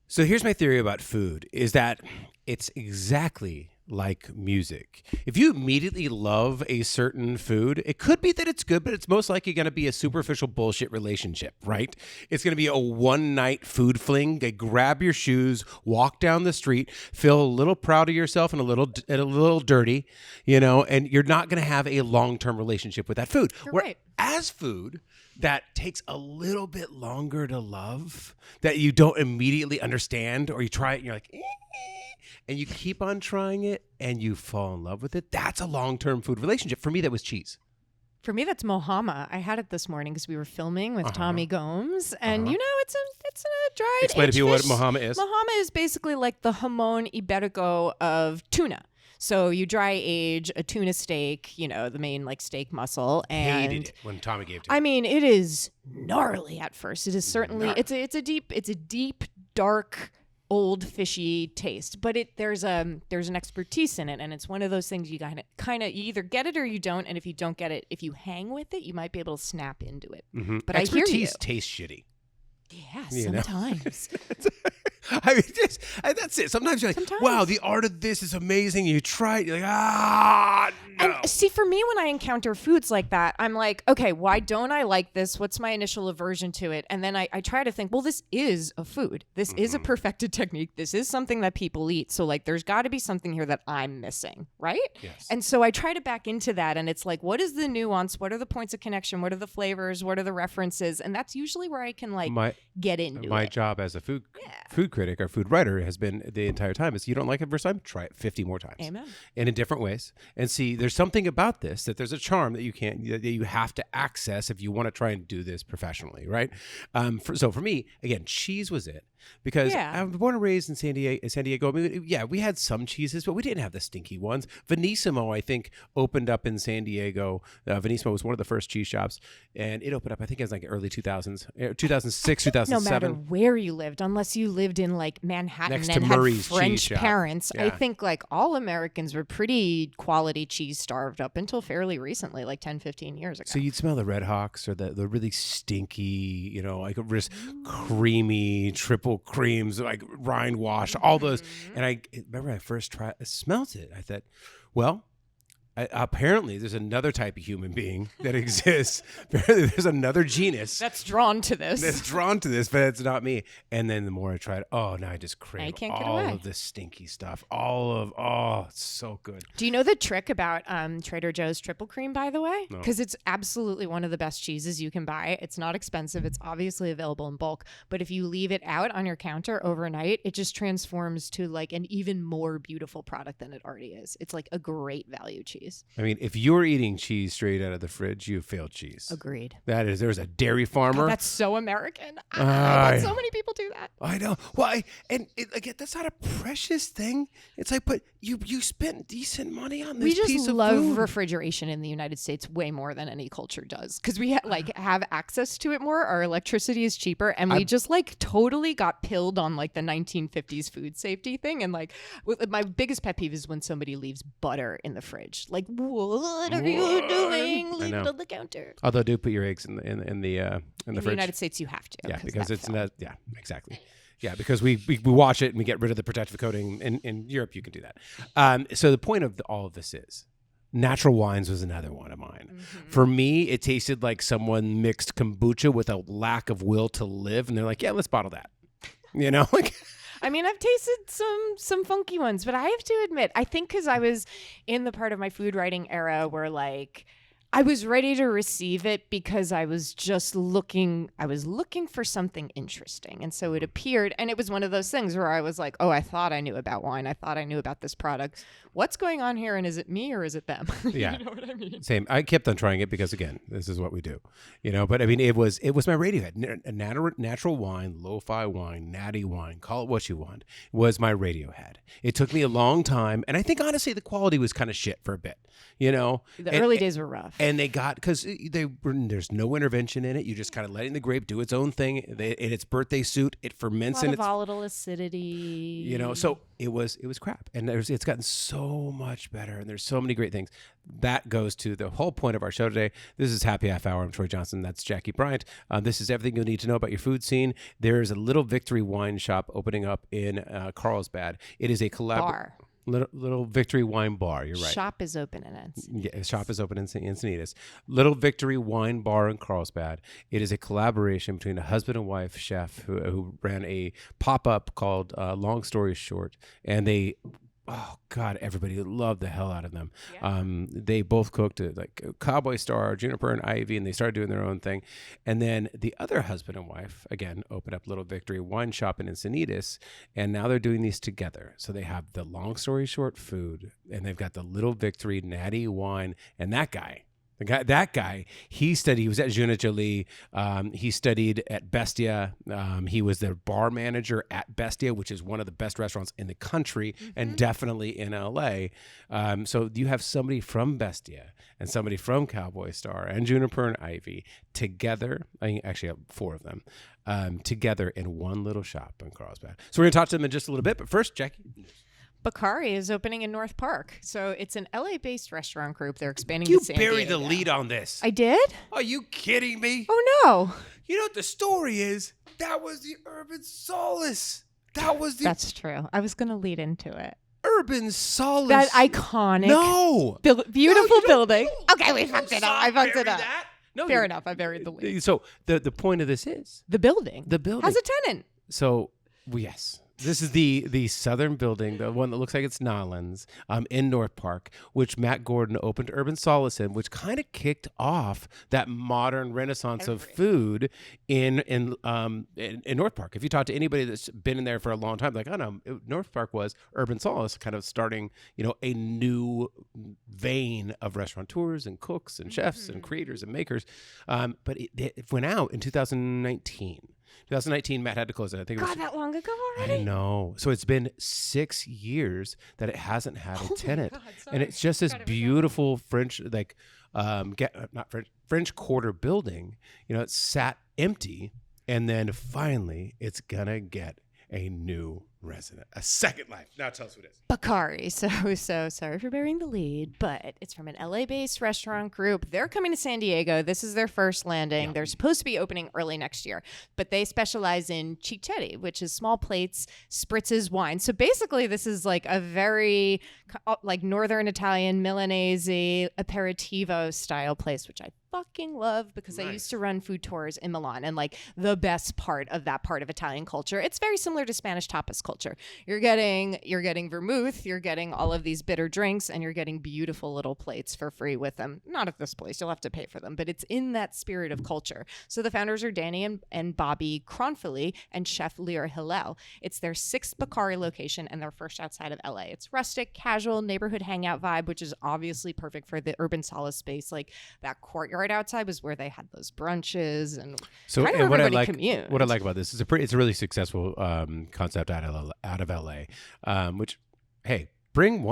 So here's my theory about food is that it's exactly like music. If you immediately love a certain food, it could be that it's good, but it's most likely going to be a superficial bullshit relationship, right? It's going to be a one-night food fling. Grab your shoes, walk down the street, feel a little proud of yourself and a little dirty, and you're not going to have a long-term relationship with that food. You're right. As food that takes a little bit longer to love, that you don't immediately understand, or you try it and you're like, and you keep on trying it and you fall in love with it. That's a long-term food relationship. For me, that was cheese. For me, that's Mohama. I had it this morning because we were filming with Tommy Gomes, and it's a dried. Explain to people fish. what Mohama is. Mohama is basically like the jamón ibérico of tuna. So you dry age a tuna steak, the main steak muscle, and hated it when Tommy gave it to me. I mean, it is gnarly at first. It is certainly it's a deep, dark, old fishy taste, but there's an expertise in it, and it's one of those things you kind of you either get it or you don't, and if you don't get it, if you hang with it, you might be able to snap into it. Mm-hmm. But expertise I hear you. Tastes shitty. Yeah, sometimes. I mean, that's it. Sometimes you're like, wow, the art of this is amazing. You try it, you're like, no. And see, for me, when I encounter foods like that, I'm like, okay, why don't I like this? What's my initial aversion to it? And then I try to think, well, this is a food. This is a perfected technique. This is something that people eat. So there's got to be something here that I'm missing, right? Yes. And so I try to back into that, and it's like, what is the nuance? What are the points of connection? What are the flavors? What are the references? And that's usually where I can get into my it. job as a food critic or food writer has been the entire time is you don't like it first time, try it 50 more times. Amen. And in different ways. And see, there's something about this that there's a charm that you have to access if you want to try and do this professionally, right? So for me, again, cheese was it. Because I'm born and raised in San Diego. I mean, we had some cheeses, but we didn't have the stinky ones. Venissimo, I think, opened up in San Diego. Venissimo was one of the first cheese shops, and it opened up, I think it was early 2000s, 2006, 2007. No matter where you lived, unless you lived in Manhattan Next and to had Murray's French cheese parents, shop. I think all Americans were pretty quality cheese starved up until fairly recently, 10, 15 years ago. So you'd smell the Red Hawks or the really stinky, just creamy triple creams, rind wash, all those. And I remember I first smelled it. I thought, well, apparently there's another type of human being that exists. Apparently there's another genus that's drawn to this. But it's not me. And then the more I tried, now I just crave all of this stinky stuff. It's so good. Do you know the trick about Trader Joe's triple cream, by the way? No. Because it's absolutely one of the best cheeses you can buy. It's not expensive. It's obviously available in bulk. But if you leave it out on your counter overnight, it just transforms to an even more beautiful product than it already is. It's a great value cheese. I mean, if you're eating cheese straight out of the fridge, you failed cheese. Agreed. There's a dairy farmer. God, that's so American. But so many people do that. I know. Well, that's not a precious thing. It's but you spent decent money on this piece of food. We just love refrigeration in the United States way more than any culture does because we have access to it more. Our electricity is cheaper, and we just totally got pilled on the 1950s food safety thing. And my biggest pet peeve is when somebody leaves butter in the fridge. What are you doing? Leave it on the counter. Although do put your eggs in the fridge. In the United States, you have to. Yeah, because it's not. Yeah, exactly. Yeah, because we wash it and we get rid of the protective coating. In Europe, you can do that. So the point of all of this is natural wines was another one of mine. Mm-hmm. For me, it tasted like someone mixed kombucha with a lack of will to live, and they're like, "Yeah, let's bottle that." I mean, I've tasted some funky ones, but I have to admit, I think because I was in the part of my food writing era where I was ready to receive it because I was just looking for something interesting. And so it appeared, and it was one of those things where I was like, oh, I thought I knew about wine. I thought I knew about this product. What's going on here? And is it me or is it them? Yeah. You know what I mean? Same. I kept on trying it because, again, this is what we do. But I mean, it was my Radiohead. Natural wine, lo-fi wine, natty wine, call it what you want, was my Radiohead. It took me a long time. And I think, honestly, the quality was kind of shit for a bit, The early days were rough. And they got, because there's no intervention in it. You're just kind of letting the grape do its own thing in its birthday suit. It ferments in its volatile acidity. So it was crap. And it's gotten so much better. And there's so many great things. That goes to the whole point of our show today. This is Happy Half Hour. I'm Troy Johnson. That's Jackie Bryant. This is everything you'll need to know about your food scene. There is a Little Victory wine shop opening up in Carlsbad. It is a bar. Little Victory Wine Bar. You're right. Shop is open in Encinitas. Yeah, shop is open in Encinitas. Little Victory Wine Bar in Carlsbad. It is a collaboration between a husband and wife chef who ran a pop-up called Long Story Short. And they... Oh God! Everybody loved the hell out of them. Yeah. They both cooked like Cowboy Star, Juniper, and Ivy, and they started doing their own thing. And then the other husband and wife again opened up Little Victory Wine Shop in Encinitas, and now they're doing these together. So they have the Long Story Short food, and they've got the Little Victory Natty wine, and that guy, he was at Juna Jolie. He studied at Bestia. He was the bar manager at Bestia, which is one of the best restaurants in the country and definitely in LA. So you have somebody from Bestia and somebody from Cowboy Star and Juniper and Ivy together. I actually have 4 of them together in one little shop in Carlsbad. So we're going to talk to them in just a little bit. But first, Jackie. Bakari is opening in North Park. So it's an LA-based restaurant group. They're expanding to San Diego. You buried the lead on this. I did? Are you kidding me? Oh, no. You know what the story is? That was the Urban Solace. That's true. I was going to lead into it. Urban Solace. That iconic. No. Beautiful building. Okay, we fucked it up. I fucked it up. No, fair enough. I buried the lead. So the point of this is? The building. Has a tenant. So, yes. This is the southern building, the one that looks like it's Nolan's, in North Park, which Matt Gordon opened Urban Solace in, which kind of kicked off that modern renaissance of food in North Park. If you talk to anybody that's been in there for a long time, like, oh no, North Park was Urban Solace, kind of starting, a new vein of restaurateurs and cooks and chefs and creators and makers. But it went out in 2019. 2019, Matt had to close it. I think it was that long ago already? I know. So it's been 6 years that it hasn't had a tenant. God, and it's just this beautiful French, French Quarter building. It sat empty, and then finally it's going to get a new resident, a second life. Now tell us what it is. Bakari. So sorry for bearing the lead, but it's from an LA-based restaurant group. They're coming to San Diego. This is their first landing. Yeah. They're supposed to be opening early next year, but they specialize in cicchetti, which is small plates, spritzes, wine. So basically, this is like a very like Northern Italian Milanese aperitivo style place, which I fucking love because I used to run food tours in Milan, and like the best part of that part of Italian culture, it's very similar to Spanish tapas culture. You're getting vermouth, you're getting all of these bitter drinks, and you're getting beautiful little plates for free with them. Not at this place, you'll have to pay for them, but it's in that spirit of culture. So the founders are Danny and Bobby Cronfilly and Chef Lear Hillel. It's their 6th Bakari location and their first outside of LA. It's rustic, casual, neighborhood hangout vibe, which is obviously perfect for the Urban Solace space. Like that courtyard outside was where they had those brunches and kind of everybody commute. What I like about this is it's a really successful concept out of LA, which, hey, bring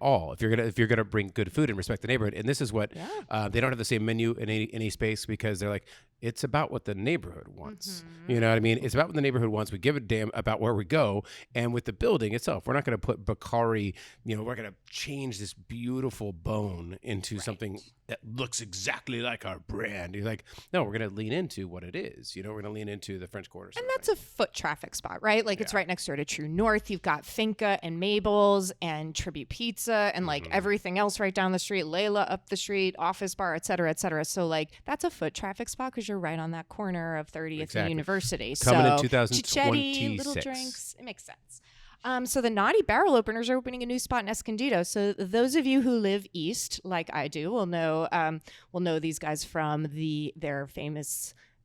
all if you're gonna bring good food and respect the neighborhood. And this is what they don't have the same menu in any space because they're like, it's about what the neighborhood wants. Mm-hmm. You know what I mean? It's about what the neighborhood wants. We give a damn about where we go. And with the building itself, we're not going to put Bakari, we're going to change this beautiful bone into something that looks exactly like our brand. You're like, no, we're going to lean into what it is. We're going to lean into the French Quarter. And that's a foot traffic spot, right? Like it's right next door to True North. You've got Finca and Mabel's and Tribute Pizza and like everything else right down the street, Layla up the street, Office Bar, et cetera, et cetera. So like that's a foot traffic spot because you're right on that corner of 30th and University. Coming in Cicchetti, 2026. little drinks, it makes sense. So the Natty barrel openers are opening a new spot in Escondido. So those of you who live east, like I do, will know these guys from their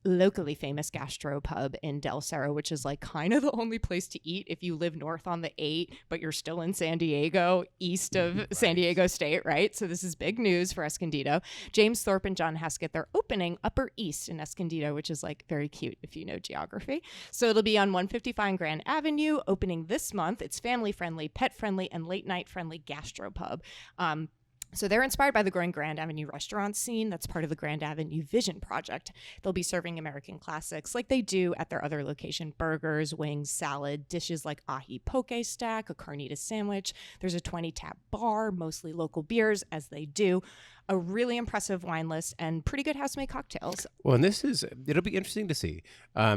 locally famous gastropub in Del Cerro, which is like kind of the only place to eat if you live north on the 8, but you're still in San Diego, east of San Diego State, right? So this is big news for Escondido. James Thorpe and John Heskett, they're opening Upper East in Escondido, which is like very cute if you know geography. So it'll be on 155 Grand Avenue, opening this month. It's family friendly, pet friendly, and late night friendly gastropub. So they're inspired by the growing Grand Avenue restaurant scene that's part of the Grand Avenue Vision Project. They'll be serving American classics like they do at their other location: burgers, wings, salad, dishes like ahi poke stack, a carnitas sandwich. There's a 20-tap bar, mostly local beers, as they do, a really impressive wine list, and pretty good house-made cocktails. Well, and it'll be interesting to see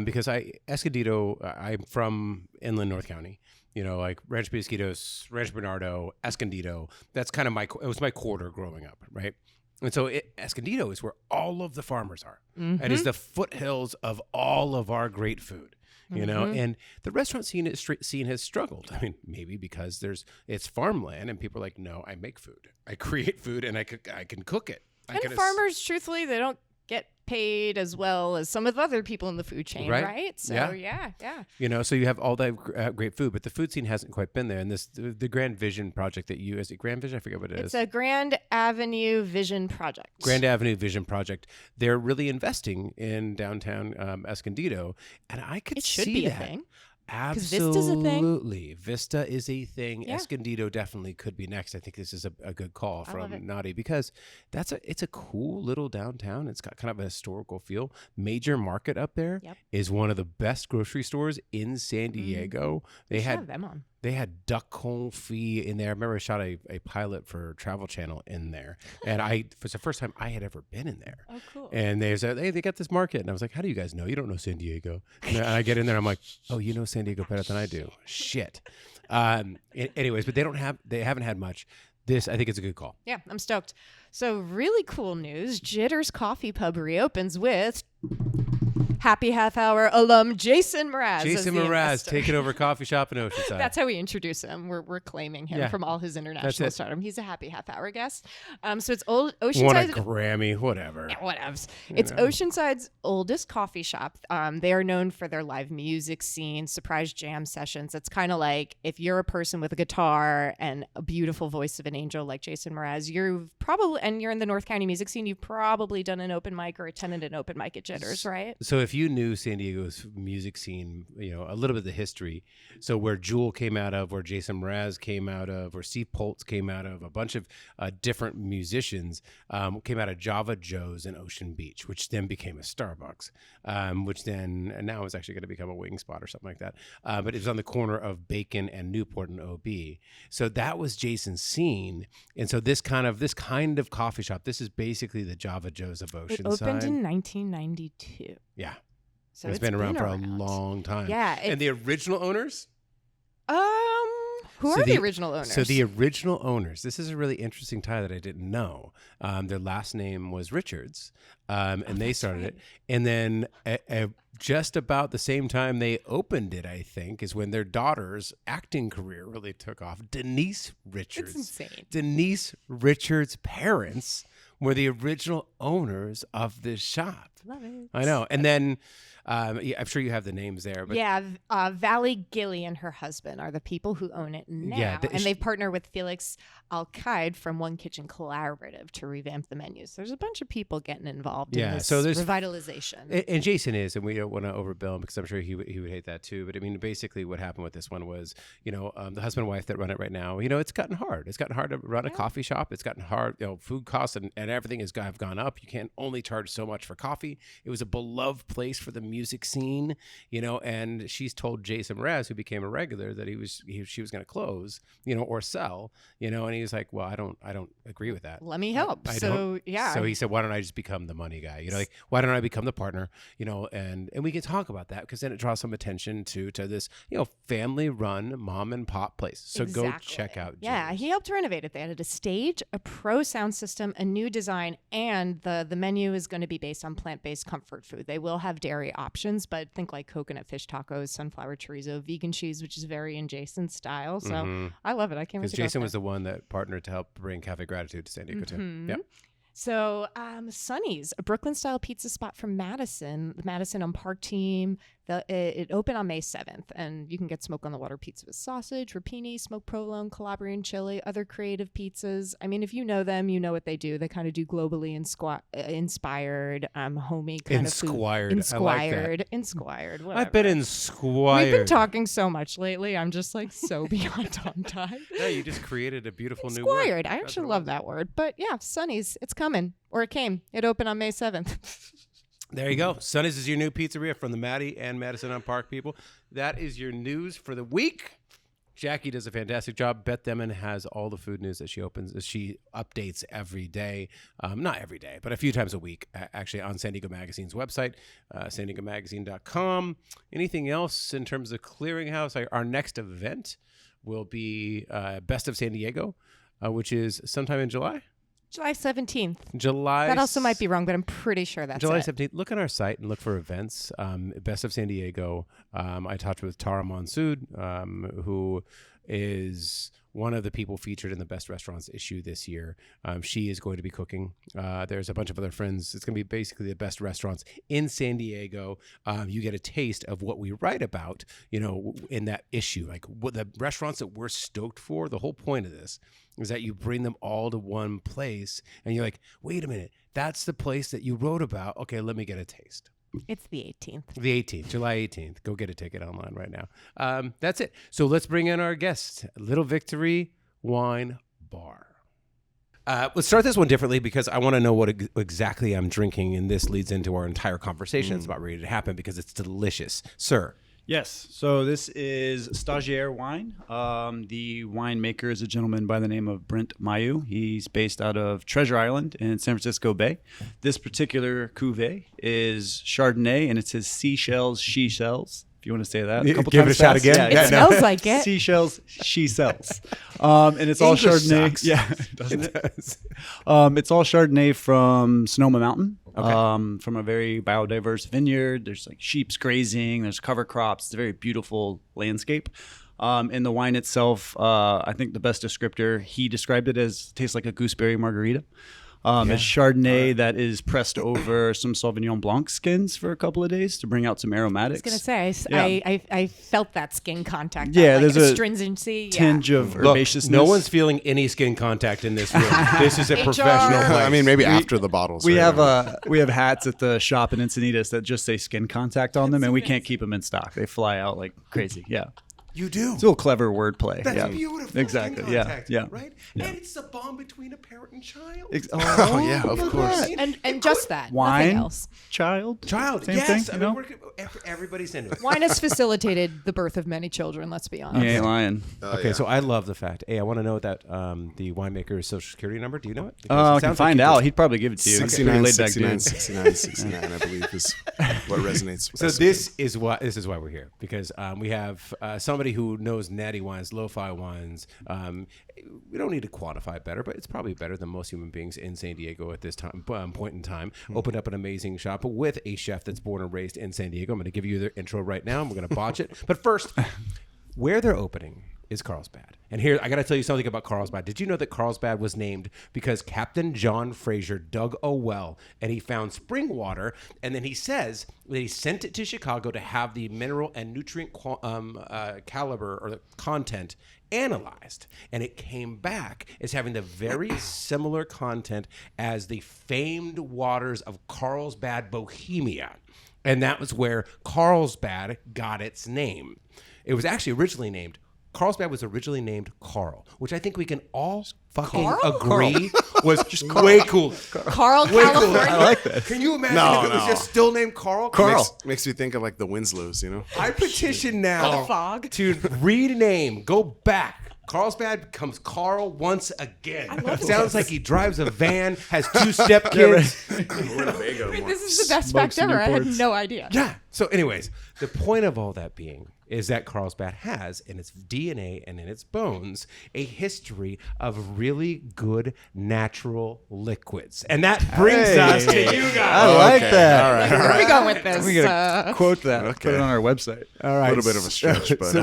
because Escondido, I'm from inland North County. Like Rancho Pesquitos, Rancho Bernardo, Escondido. That's kind of it was my quarter growing up, right? And so Escondido is where all of the farmers are. Mm-hmm. It is the foothills of all of our great food, and the restaurant scene has struggled. I mean, maybe because it's farmland and people are like, no, I make food. I create food and I can cook it. And farmers, truthfully, they don't get paid as well as some of the other people in the food chain, right? So yeah. So you have all that great food, but the food scene hasn't quite been there. And the Grand Vision project is it Grand Vision? I forget what it is. It's a Grand Avenue Vision Project. Grand Avenue Vision Project. They're really investing in downtown Escondido, and I could see that. It should be a thing. Absolutely. Vista is a thing. Yeah. Escondido definitely could be next. I think this is a good call from Natty because it's a cool little downtown. It's got kind of a historical feel. Major Market up there is one of the best grocery stores in San Diego. They had them on. They had duck confit in there. I remember I shot a pilot for Travel Channel in there. And it was the first time I had ever been in there. Oh, cool. And they said, hey, they got this market. And I was like, how do you guys know? You don't know San Diego. And I get in there. I'm like, oh, you know San Diego better than I do. Shit. Anyways, but they haven't had much. This, I think it's a good call. Yeah, I'm stoked. So really cool news. Jitters Coffee Pub reopens with Happy Half Hour alum Jason Mraz. Jason Mraz taking over coffee shop in Oceanside. That's how we introduce him. We're claiming him from all his international stardom. He's a Happy Half Hour guest. So it's Oceanside. Won a Grammy, whatever. Yeah, whatevs. It's Oceanside's oldest coffee shop. They are known for their live music scene, surprise jam sessions. It's kind of like if you're a person with a guitar and a beautiful voice of an angel like Jason Mraz, you're in the North County music scene, you've probably done an open mic or attended an open mic at Jitters, right? So if you knew San Diego's music scene, a little bit of the history, so where Jewel came out of, where Jason Mraz came out of, where Steve Poltz came out of, a bunch of different musicians came out of Java Joe's in Ocean Beach, which then became a Starbucks, and now is actually going to become a wing spot or something like that. But it was on the corner of Bacon and Newport and OB. So that was Jason's scene. And so this kind of coffee shop, this is basically the Java Joe's of Oceanside. It opened in 1992. Yeah. So it's been around for a long time. Yeah. And the original owners? Who are the original owners? So the original owners, this is a really interesting tie that I didn't know. Their last name was Richards, and they started it. And then just about the same time they opened it, I think, is when their daughter's acting career really took off. Denise Richards. It's insane. Denise Richards' parents were the original owners of this shop. Love it. I know. And then I'm sure you have the names there. But Valley Gilly and her husband are the people who own it now. Yeah, and they've partnered with Felix Alcaide from One Kitchen Collaborative to revamp the menus. There's a bunch of people getting involved in this revitalization. And Jason is, and we don't want to overbill him because I'm sure he would hate that too. But I mean, basically what happened with this one was, the husband and wife that run it right now, it's gotten hard. It's gotten hard to run a coffee shop. It's gotten hard, food costs and everything have gone up. You can't only charge so much for coffee. It was a beloved place for the music scene, and she's told Jason Mraz, who became a regular, that she was going to close, or sell, and he was like, well, I don't agree with that. Let me help. So he said, why don't I just become the money guy? Like, why don't I become the partner? And we can talk about that because then it draws some attention to this, family run mom and pop place. So go check out. Yeah. He helped renovate it. They added a stage, a pro sound system, a new design, and the menu is going to be based on plant-based comfort food. They will have dairy options, but think like coconut fish tacos, sunflower chorizo, vegan cheese, which is very in Jason's style. So I love it. I can't wait to go. Because Jason was the one that partnered to help bring Cafe Gratitude to San Diego too. Yep. So Sonny's, a Brooklyn-style pizza spot from Madison. The Madison on Park team It opened on May 7th, and you can get smoke on the water pizza with sausage, rapini, smoked provolone, Calabrian chili, other creative pizzas. I mean, if you know them, you know what they do. They kind of do globally inspired, homey kind of food. Inspired. Whatever. I've been inspired. We've been talking so much lately. I'm just like so beyond tongue-tied. Yeah, you just created a beautiful new word. Inspired. I actually love that word. But yeah, Sonny's, it's coming. Or it came. It opened on May 7th. There you go. Sonny's is your new pizzeria from the Matty and Madison on Park people. That is your news for the week. Jackie does a fantastic job. Beth Demon has all the food news that she updates every day. Not every day, but a few times a week, actually, on San Diego Magazine's website, sandiegomagazine.com. Anything else in terms of Clearinghouse? Our next event will be Best of San Diego, which is sometime in July. July 17th. That also might be wrong, but I'm pretty sure that's July it. 17th. Look on our site and look for events. Best of San Diego. I talked with Tara Monsood, who is one of the people featured in the Best Restaurants issue this year. She is going to be cooking. There's a bunch of other friends. It's going to be basically the best restaurants in San Diego. You get a taste of what we write about, in that issue. Like what the restaurants that we're stoked for. The whole point of this is that you bring them all to one place and you're like, wait a minute, that's the place that you wrote about. Okay, let me get a taste. It's the 18th. The 18th, July 18th. Go get a ticket online right now. That's it. So let's bring in our guest, Little Victory Wine Bar. Let's start this one differently because I want to know what exactly I'm drinking, and this leads into our entire conversation. It's about ready to happen because it's delicious. Sir. Yes. So this is Stagiaire wine. The winemaker is a gentleman by the name of Brent Mayu. He's based out of Treasure Island in San Francisco Bay. This particular cuvee is Chardonnay, and it says seashells, she sells. If you want to say that a couple Give times it a shot fast. again. It smells like it. Seashells, she sells. And it's all English Chardonnay. sucks. Yeah, doesn't it? Does. It's all Chardonnay from Sonoma Mountain. Okay. From a very biodiverse vineyard. There's like sheep's grazing. There's cover crops. It's a very beautiful landscape. And the wine itself, I think the best descriptor, he described it as tastes like a gooseberry margarita. It's Chardonnay that is pressed over some Sauvignon Blanc skins for a couple of days to bring out some aromatics. I was going to say, I felt that skin contact. Yeah, that, there's a astringency. tinge of herbaceousness. No one's feeling any skin contact in this room. This is a professional place. I mean, maybe after the bottles. We have hats at the shop in Encinitas that just say skin contact on them, and we can't keep them in stock. They fly out like crazy. Yeah. You do. It's a little clever wordplay. That's beautiful. Exactly. Skin contact, Yeah. Right? Yeah. And it's the bond between a parent and child. Oh, yeah, of course. And just that. Wine, Nothing else. child. Same thing, thing. I mean, everybody's into it. Wine has facilitated the birth of many children, let's be honest. You ain't lying. Okay, so I love the fact. Hey, I want to know that the winemaker's social security number. Do you know it? I can find out. He'd probably give it to you. 69, Laid back 69, dude. 69, 69, I believe is what resonates. So this is why we're here, because we have somebody who knows natty wines, lo-fi wines. We don't need to quantify it better, but it's probably better than most human beings in San Diego at this time point in time. Opened up an amazing shop with a chef that's born and raised in San Diego. I'm going to give you their intro right now, and we're going to botch it. But first, where they're opening is Carlsbad. And here, I got to tell you something about Carlsbad. Did you know that Carlsbad was named because Captain John Fraser dug a well and he found spring water, and then he says that he sent it to Chicago to have the mineral and nutrient caliber or the content analyzed, and it came back as having the very similar content as the famed waters of Carlsbad, Bohemia. And that was where Carlsbad got its name. It was actually originally named Carlsbad was originally named Carl, which I think we can all fucking agree was just way cooler. Carl, California. I like that. Can you imagine if it was just still named Carl? Makes me think of like the Winslows, you know? I petition now The fog. to rename, go back. Carlsbad becomes Carl once again. Sounds like he drives a van, has 2 stepkids. This is the best fact ever. I had no idea. Yeah. So anyways, the point of all that being is that Carlsbad has in its DNA and in its bones a history of really good natural liquids. And that brings us to you guys. I like that. All right. Where are we going with this? We're going to quote that. Okay. Put it on our website. All right. A little bit of a stretch, but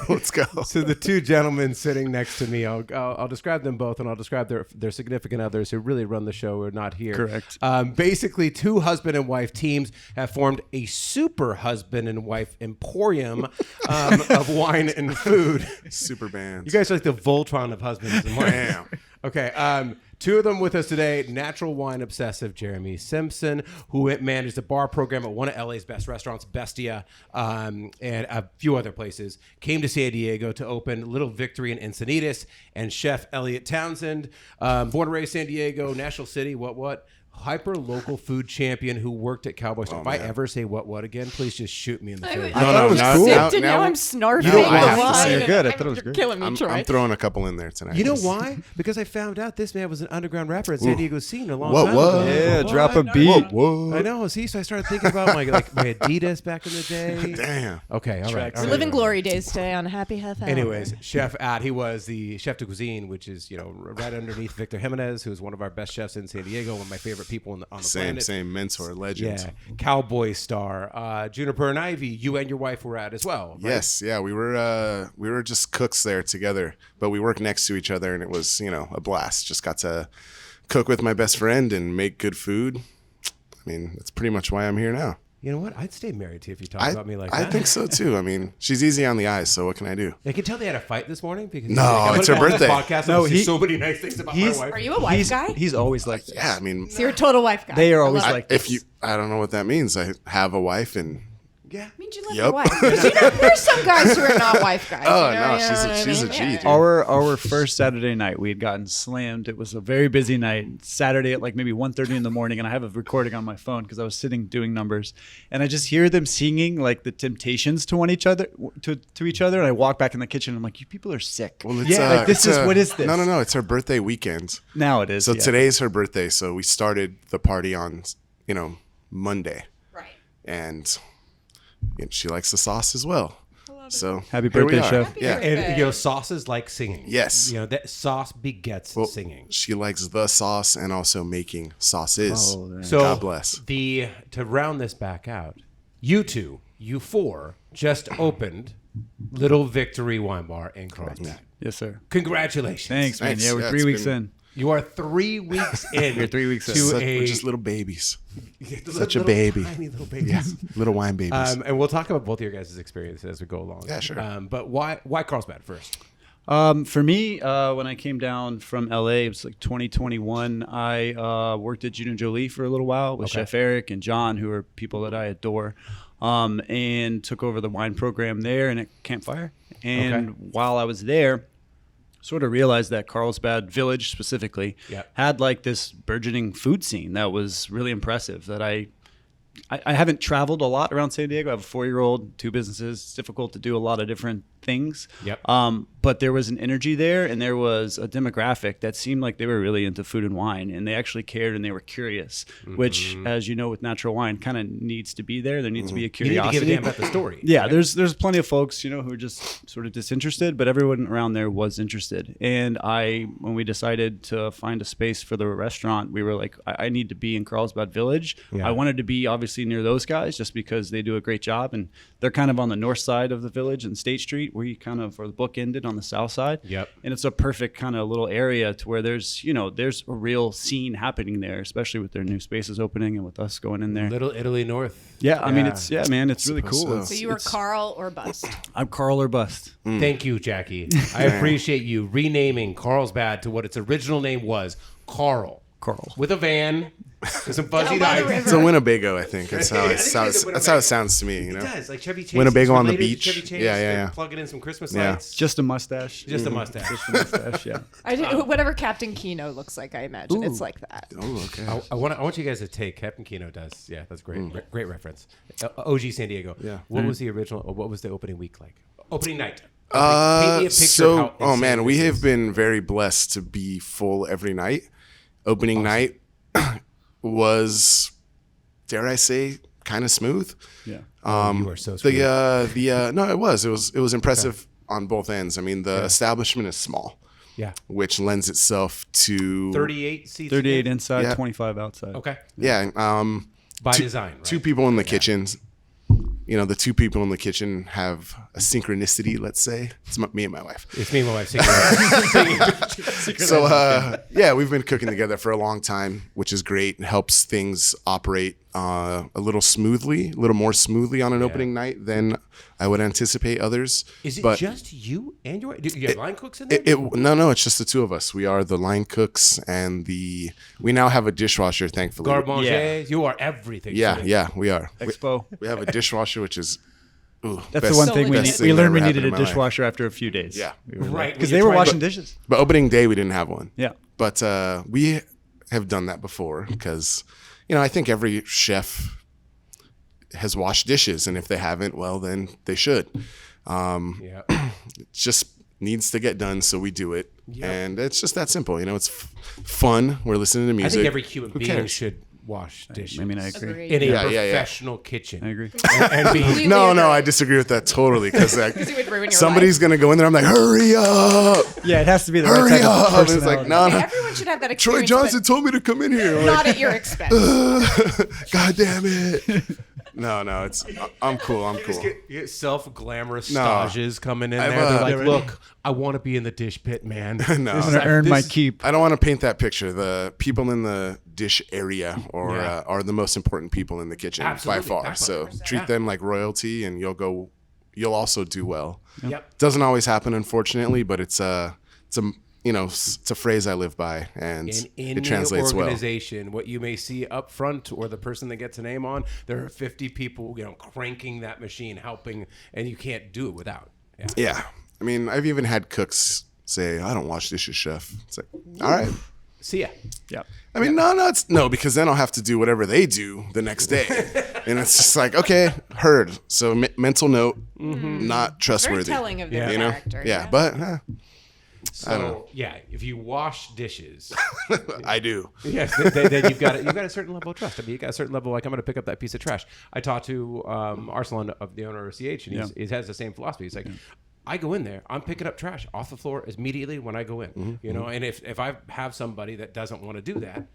let's go. So the two gentlemen sitting next to me, I'll describe them both, and I'll describe their significant others who really run the show are not here. Correct. Basically, two husband and wife teams have formed a super husband and wife emporium of wine and food. Super bands. You guys are like the Voltron of husbands and wives. Damn. Okay. Two of them with us today. Natural wine obsessive Jeremy Simpson, who managed the bar program at one of LA's best restaurants, Bestia, and a few other places. Came to San Diego to open Little Victory in Encinitas. And chef Elliott Townsend, born and raised San Diego, National City, what? Hyper local food champion who worked at Cowboy Store. If I ever say what again, please just shoot me in the face. No, now now I'm snarfing. No, I have to wine say you're and good. I I'm- thought it was you're great. killing me, I'm Troy. throwing a couple in there tonight. You know why? Because I found out this man was an underground rapper at San Diego scene a long time What? ago. Yeah, What? drop a beat. Whoa. I know. See, so I started thinking about my Adidas back in the day. Damn. Okay, all right. We're living glory days today on Happy Half Hour. Anyways, Chef At, he was the chef de cuisine, which is right underneath Victor Jimenez, who's one of our best chefs in San Diego, one of my favorite people on the planet. Same mentor, legend. Yeah, Cowboy star, Juniper and Ivy. You and your wife were at as well. Right? Yes, yeah, we were just cooks there together, but we worked next to each other, and it was a blast. Just got to cook with my best friend and make good food. I mean, that's pretty much why I'm here now. You know what? I'd stay married to you if you talk about me like that. I think so too. I mean, she's easy on the eyes, so what can I do? I can tell they had a fight this morning because No, it's her birthday. Podcast, No, so many nice things about my wife. Are you a wife guy? He's always like this. Yeah, I mean, So you're a total wife guy. They are always I love like it. this. I don't know what that means. I have a wife, and Yeah. I mean, you love Yup. your wife. There's some guys who are not wife guys. Oh, you know, no, you know she's what a I mean? G, dude. Our first Saturday night, we had gotten slammed. It was a very busy night. Saturday at like maybe 1:30 in the morning, and I have a recording on my phone because I was sitting doing numbers, and I just hear them singing like the Temptations to each other, and I walk back in the kitchen. And I'm like, you people are sick. well, it's, like this is what is this? No, it's her birthday weekend. Now it is. So yeah. today's her birthday, so we started the party on, Monday, Right. and she likes the sauce as well. So Happy here we birthday, are. chef. Happy Yeah. birthday. And sauces like singing. Yes. That sauce begets Well, singing. she likes the sauce and also making sauces. Oh, there. So God bless. to round this back out, you four just opened Little Victory Wine Bar in Carlsbad. Yes, sir. Congratulations. Thanks, man. Thanks. Yeah, we're Yeah, 3 it's weeks been- in. You are 3 weeks in. We're 3 weeks in. to We're a just little babies, such a baby. tiny little babies. little wine babies. And we'll talk about both of your guys' experiences as we go along. Yeah, sure. But why Carlsbad first? For me, when I came down from LA, it was like 2021. I worked at Juno Jolie for a little while with Chef Eric and John, who are people that I adore, and took over the wine program there and at Campfire. And while I was there, sort of realized that Carlsbad Village specifically had like this burgeoning food scene that was really impressive. That I haven't traveled a lot around San Diego. I have a 4-year-old, 2 businesses. It's difficult to do a lot of different things. Yep. But there was an energy there, and there was a demographic that seemed like they were really into food and wine, and they actually cared and they were curious, which, as you know, with natural wine, kind of needs to be there. There needs to be a You need curiosity. to give a damn about the story. Yeah, there's plenty of folks, who are just sort of disinterested, but everyone around there was interested. And when we decided to find a space for the restaurant, we were like, I need to be in Carlsbad Village. Yeah. I wanted to be obviously near those guys just because they do a great job, and they're kind of on the north side of the village and State Street, where you kind of are the book ended on the south side. Yep. And it's a perfect kind of little area to where there's a real scene happening there, especially with their new spaces opening and with us going in there. Little Italy North. Yeah, I mean, it's really cool. so. So you were Carl or bust? I'm Carl or bust. Thank you, Jackie. I appreciate you renaming Carlsbad to what its original name was, Carl. With a van, with some fuzzy Down by the dice. river. It's a Winnebago, I think. That's how Yeah, I it think sounds. it's a That's how Winnebago. it sounds to me. It does, like Chevy Chase. Winnebago on the related to beach. Chevy Chase, Yeah. Plugging in some Christmas Yeah. lights. Just a mustache. Just a mustache. Just a mustache, yeah. I do, whatever Captain Kino looks like, I imagine it's like that. Oh, okay. I want you guys to take Captain Kino does. Yeah, that's great. Great reference. OG San Diego. Yeah. What was the original? Or what was the opening week like? Opening night. Paint me a picture of how oh man, insane we this have is. been very blessed to be full every night. Opening night was, dare I say, kind of smooth. Yeah. You are so screwed. No, it was impressive on both ends. I mean, the establishment is small. Yeah. Which lends itself to 38 seats. 38 inside, 25 outside. Okay. Yeah. By design, right? Two people in the kitchen. You know, the two people in the kitchen have a synchronicity, let's say. It's me and my wife. It's me and my wife. So, we've been cooking together for a long time, which is great. It helps things operate a little more smoothly on an opening night than I would anticipate others. Is it just you and your wife? Do you have line cooks in there? No, it's just the two of us. We are the line cooks and we now have a dishwasher, thankfully. Garde manger, you are everything. Yeah, we are. Expo. We have a dishwasher, which is that's the one thing we learned we needed a dishwasher after a few days. Yeah. Right. Because they were washing dishes. But opening day, we didn't have one. Yeah. But we have done that before because, I think every chef has washed dishes. And if they haven't, well, then they should. It just needs to get done, so we do it. Yep. And it's just that simple. It's fun. We're listening to music. I think every human being should wash dishes. I mean, I agree. In a professional kitchen. I agree. No, I disagree with that totally because somebody's going to go in there. I'm like, hurry up. Yeah, it has to be the hurry right type up. of It's like, no. Everyone should have that experience. Troy Johnson told me to come in here. Not at your expense. God damn it. No, I'm cool. You get self-glamorous stages coming in there. They're like, look, I want to be in the dish pit, man. No. I'm going to earn my keep. I don't want to paint that picture. The people in the dish area are the most important people in the kitchen by far. So treat them like royalty and you'll also do well. Yep. Doesn't always happen, unfortunately, but it's a phrase I live by, and it translates well. In your organization, what you may see up front or the person that gets a name on, there are 50 people, cranking that machine, helping, and you can't do it without. Yeah. I mean, I've even had cooks say, I don't wash dishes, chef. It's like, all right. See ya. Yeah. I mean, no, because then I'll have to do whatever they do the next day. And it's just like, okay, heard. So mental note, not trustworthy. Very telling of their character. Yeah, but... So if you wash dishes, I do. Yes, then you've got a certain level of trust. I mean, you got a certain level. Like, I'm going to pick up that piece of trash. I talked to Arsalan, of the owner of CH, and he has the same philosophy. He's like, I go in there, I'm picking up trash off the floor immediately when I go in. And if I have somebody that doesn't want to do that,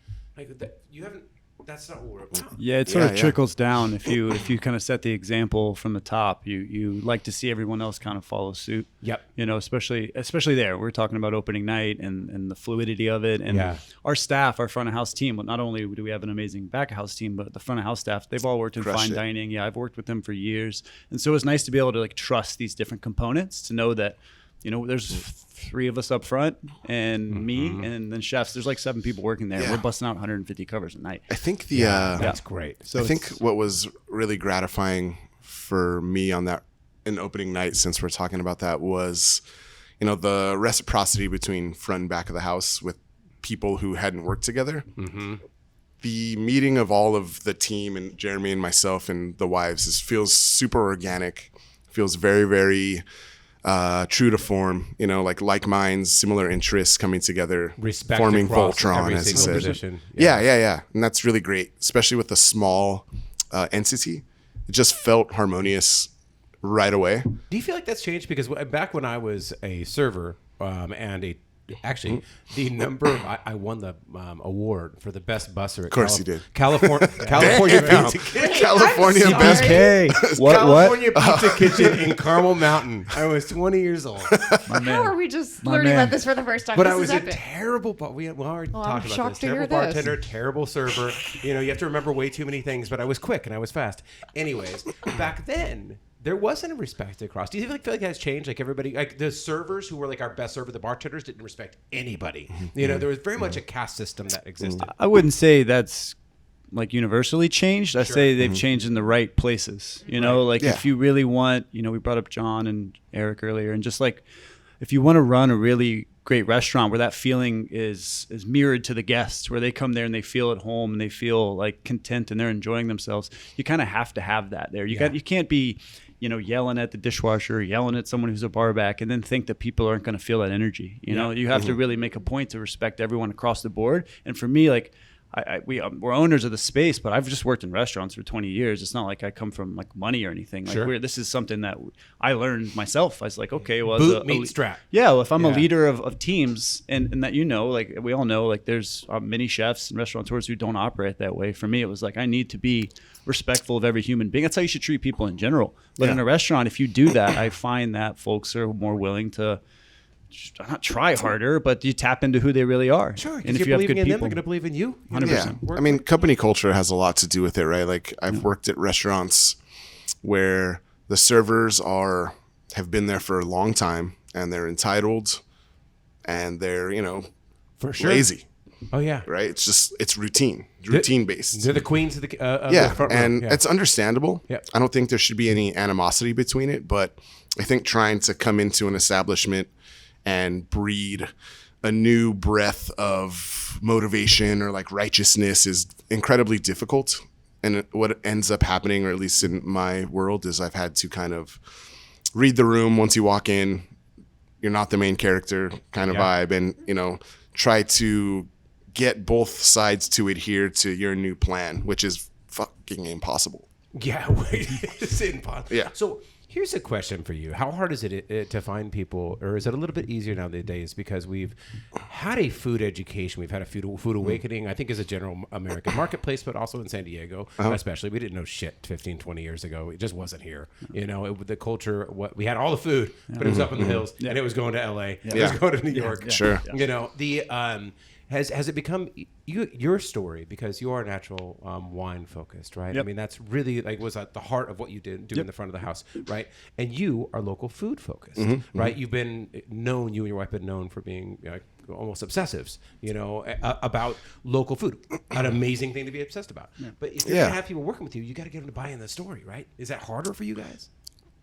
you haven't. That's not what we're about. Yeah, it sort of trickles down. If you kind of set the example from the top, you like to see everyone else kind of follow suit. Yep. Especially there. We're talking about opening night and the fluidity of it. And our staff, our front of house team, not only do we have an amazing back of house team, but the front of house staff, they've all worked in fine dining. Yeah, I've worked with them for years. And so it's nice to be able to trust these different components, to know that there's 3 of us up front and me, and then chefs. There's 7 people working there. We're busting out 150 covers a night. I think that's great. So I think what was really gratifying for me on that in opening night, since we're talking about that, was the reciprocity between front and back of the house with people who hadn't worked together. The meeting of all of the team and Jeremy and myself and the wives feels super organic. Feels very, very true to form, like minds, similar interests coming together, respect, forming Voltron, as I said. Position. Yeah. And that's really great, especially with a small entity. It just felt harmonious right away. Do you feel like that's changed? Because back when I was a server and the number I won the award for the best busser. Of course you did. California Pizza Kitchen. California best. Okay. California Pizza Kitchen in Carmel Mountain. I was 20 years old. How are we just learning about this for the first time? But I was a terrible, we already talked about this. Terrible bartender, terrible server. You have to remember way too many things, but I was quick and I was fast. Anyways, back then, there wasn't a respect across. Do you feel like that's changed? Like everybody, the servers who were our best server, the bartenders didn't respect anybody. There was very much a caste system that existed. I wouldn't say that's universally changed. I say they've changed in the right places. If you really want, we brought up John and Eric earlier, and just if you want to run a really great restaurant where that feeling is mirrored to the guests, where they come there and they feel at home and they feel content and they're enjoying themselves, you kind of have to have that there. You can't be yelling at the dishwasher, yelling at someone who's a bar back, and then think that people aren't going to feel that energy. You have to really make a point to respect everyone across the board. And for me, we're owners of the space, but I've just worked in restaurants for 20 years. It's not like I come from like money or anything. Like this is something that I learned myself. I was like, okay, well, boot meat strap. Yeah, well, if I'm a leader of teams, and that like we all know, like there's many chefs and restaurateurs who don't operate that way. For me, it was like I need to be respectful of every human being. That's how you should treat people in general. But in a restaurant, if you do that, I find that folks are more willing to not try harder, but you tap into who they really are. Sure, and if you have good people, them, they're going to believe in you. 100%. Yeah. I mean, company culture has a lot to do with it, right? Like I've worked at restaurants where the servers have been there for a long time, and they're entitled, and they're for sure lazy. Oh yeah, right. It's routine based. They're the queens of the the front and row. it's understandable. Yeah. I don't think there should be any animosity between it, but I think trying to come into an establishment and breed a new breath of motivation or like righteousness is incredibly difficult. And what ends up happening, or at least in my world, is I've had to kind of read the room once you walk in. You're not the main character kind of vibe, and try to get both sides to adhere to your new plan, which is fucking impossible. Yeah, it's impossible. Yeah. So here's a question for you. How hard is it to find people, or is it a little bit easier nowadays because we've had a food education, we've had a food awakening, I think as a general American marketplace, but also in San Diego, especially. We didn't know shit 15, 20 years ago. It just wasn't here. The culture, we had all the food, but it was up in the hills, and it was going to LA, it was going to New York. Sure. Has it become your story, because you are natural wine focused, right? Yep. I mean, that's really was at the heart of what you do in the front of the house, right? And you are local food focused, right? You've been known, you and your wife have been known for being almost obsessives, about local food. An amazing thing to be obsessed about. Yeah. But if you're gonna have people working with you, you got to get them to buy in the story, right? Is that harder for you guys?